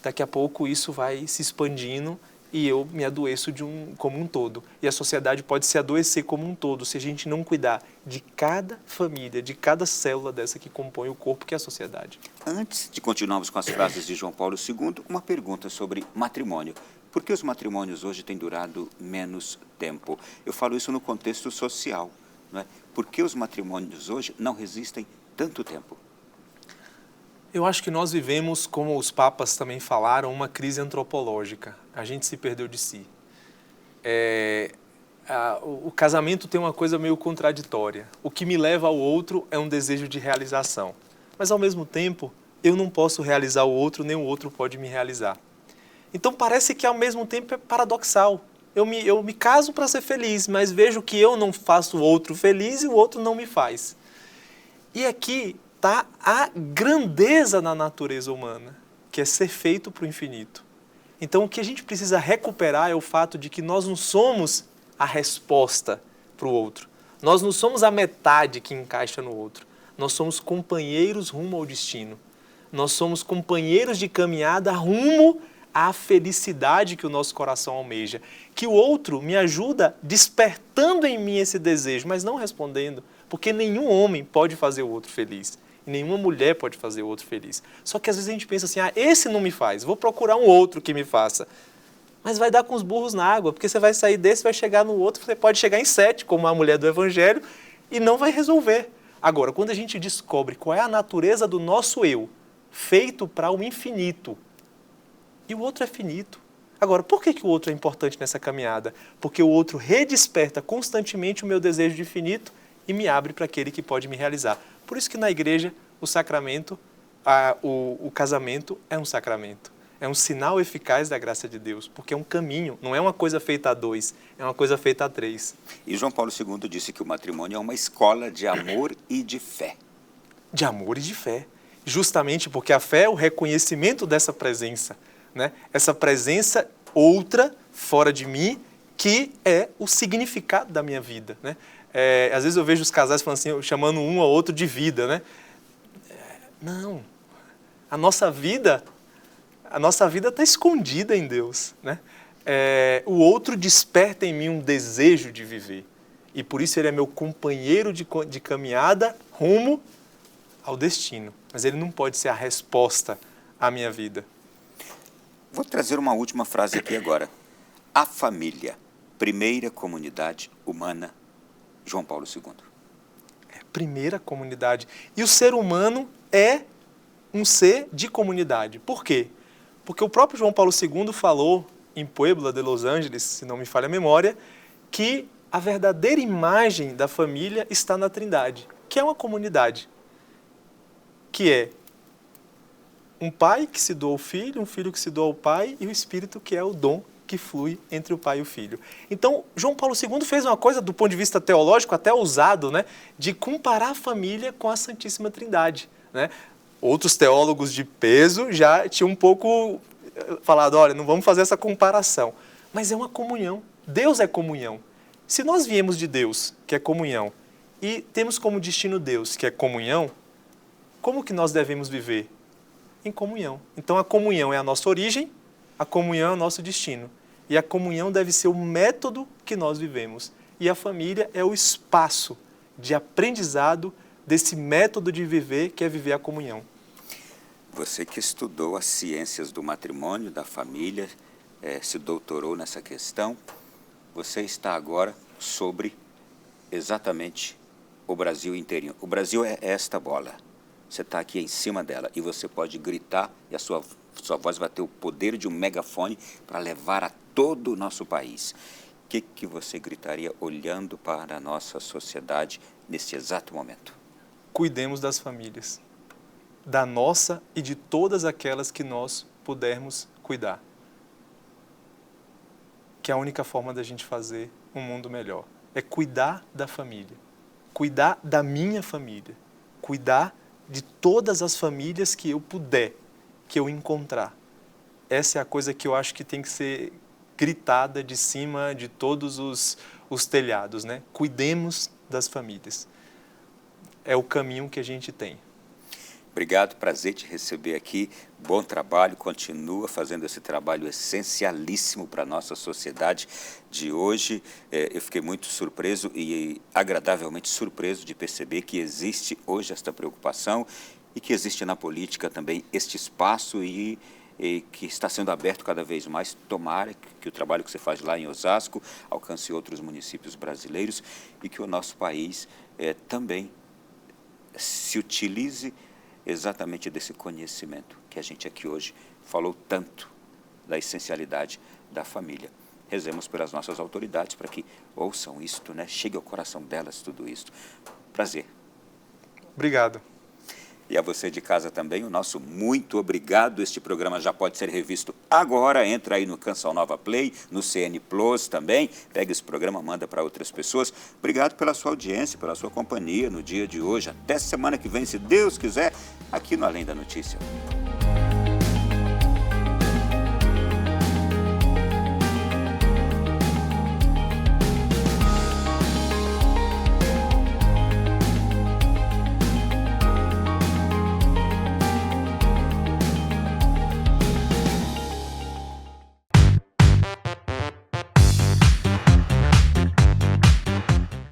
daqui a pouco isso vai se expandindo e eu me adoeço como um todo. E a sociedade pode se adoecer como um todo se a gente não cuidar de cada família, de cada célula dessa que compõe o corpo, que é a sociedade. Antes de continuarmos com as frases de João Paulo II, uma pergunta sobre matrimônio. Por que os matrimônios hoje têm durado menos tempo? Eu falo isso no contexto social, não é? Por que os matrimônios hoje não resistem tanto tempo? Eu acho que nós vivemos, como os papas também falaram, uma crise antropológica. A gente se perdeu de si. O casamento tem uma coisa meio contraditória. O que me leva ao outro é um desejo de realização. Mas, ao mesmo tempo, eu não posso realizar o outro, nem o outro pode me realizar. Então, parece que, ao mesmo tempo, é paradoxal. Eu me caso para ser feliz, mas vejo que eu não faço o outro feliz e o outro não me faz. E aqui está a grandeza na natureza humana, que é ser feito para o infinito. Então, o que a gente precisa recuperar é o fato de que nós não somos a resposta para o outro. Nós não somos a metade que encaixa no outro. Nós somos companheiros rumo ao destino. Nós somos companheiros de caminhada rumo à felicidade que o nosso coração almeja. Que o outro me ajuda despertando em mim esse desejo, mas não respondendo, porque nenhum homem pode fazer o outro feliz. E nenhuma mulher pode fazer o outro feliz. Só que às vezes a gente pensa assim, esse não me faz, vou procurar um outro que me faça. Mas vai dar com os burros na água, porque você vai sair desse, vai chegar no outro, você pode chegar em 7, como a mulher do Evangelho, e não vai resolver. Agora, quando a gente descobre qual é a natureza do nosso eu, feito para o infinito, e o outro é finito. Agora, por que o outro é importante nessa caminhada? Porque o outro redesperta constantemente o meu desejo de infinito e me abre para aquele que pode me realizar. Por isso que na igreja o sacramento, o casamento é um sacramento. É um sinal eficaz da graça de Deus, porque é um caminho, não é uma coisa feita a 2, é uma coisa feita a 3. E João Paulo II disse que o matrimônio é uma escola de amor e de fé. De amor e de fé. Justamente porque a fé é o reconhecimento dessa presença, né? Essa presença outra, fora de mim, que é o significado da minha vida, né? Às vezes eu vejo os casais falando assim, chamando um ao outro de vida, né? Não. A nossa vida está escondida em Deus, né? O outro desperta em mim um desejo de viver. E por isso ele é meu companheiro de caminhada rumo ao destino. Mas ele não pode ser a resposta à minha vida. Vou trazer uma última frase aqui agora. A família, primeira comunidade humana, João Paulo II. Primeira comunidade. E o ser humano é um ser de comunidade. Por quê? Porque o próprio João Paulo II falou em Puebla de Los Angeles, se não me falha a memória, que a verdadeira imagem da família está na Trindade, que é uma comunidade. Que é um pai que se doa ao filho, um filho que se doa ao pai e o Espírito que é o dom que flui entre o pai e o filho. Então, João Paulo II fez uma coisa, do ponto de vista teológico, até ousado, né, de comparar a família com a Santíssima Trindade, né? Outros teólogos de peso já tinham um pouco falado, olha, não vamos fazer essa comparação. Mas é uma comunhão. Deus é comunhão. Se nós viemos de Deus, que é comunhão, e temos como destino Deus, que é comunhão, como que nós devemos viver? Em comunhão. Então, a comunhão é a nossa origem, a comunhão é o nosso destino. E a comunhão deve ser o método que nós vivemos. E a família é o espaço de aprendizado desse método de viver, que é viver a comunhão. Você que estudou as ciências do matrimônio, da família, se doutorou nessa questão, você está agora sobre exatamente o Brasil inteirinho. O Brasil é esta bola. Você está aqui em cima dela e você pode gritar e a sua voz vai ter o poder de um megafone para levar a todo o nosso país. O que você gritaria olhando para a nossa sociedade nesse exato momento? Cuidemos das famílias, da nossa e de todas aquelas que nós pudermos cuidar. Que é a única forma da gente fazer um mundo melhor. É cuidar da família. cuidar da minha família, cuidar de todas as famílias que eu puder, que eu encontrar. Essa é a coisa que eu acho que tem que ser gritada de cima de todos os telhados, né? Cuidemos das famílias. É o caminho que a gente tem. Obrigado, prazer te receber aqui. Bom trabalho, continua fazendo esse trabalho essencialíssimo para a nossa sociedade de hoje. Eu fiquei muito surpreso e agradavelmente surpreso de perceber que existe hoje esta preocupação e que existe na política também este espaço e que está sendo aberto cada vez mais. Tomara que o trabalho que você faz lá em Osasco alcance outros municípios brasileiros e que o nosso país também se utilize exatamente desse conhecimento que a gente aqui hoje falou tanto da essencialidade da família. Rezemos pelas nossas autoridades para que ouçam isto, né? Chegue ao coração delas tudo isto. Prazer. Obrigado. E a você de casa também, o nosso muito obrigado. Este programa já pode ser revisto agora. Entra aí no Canção Nova Play, no CN Plus também. Pega esse programa, manda para outras pessoas. Obrigado pela sua audiência, pela sua companhia no dia de hoje. Até semana que vem, se Deus quiser, aqui no Além da Notícia.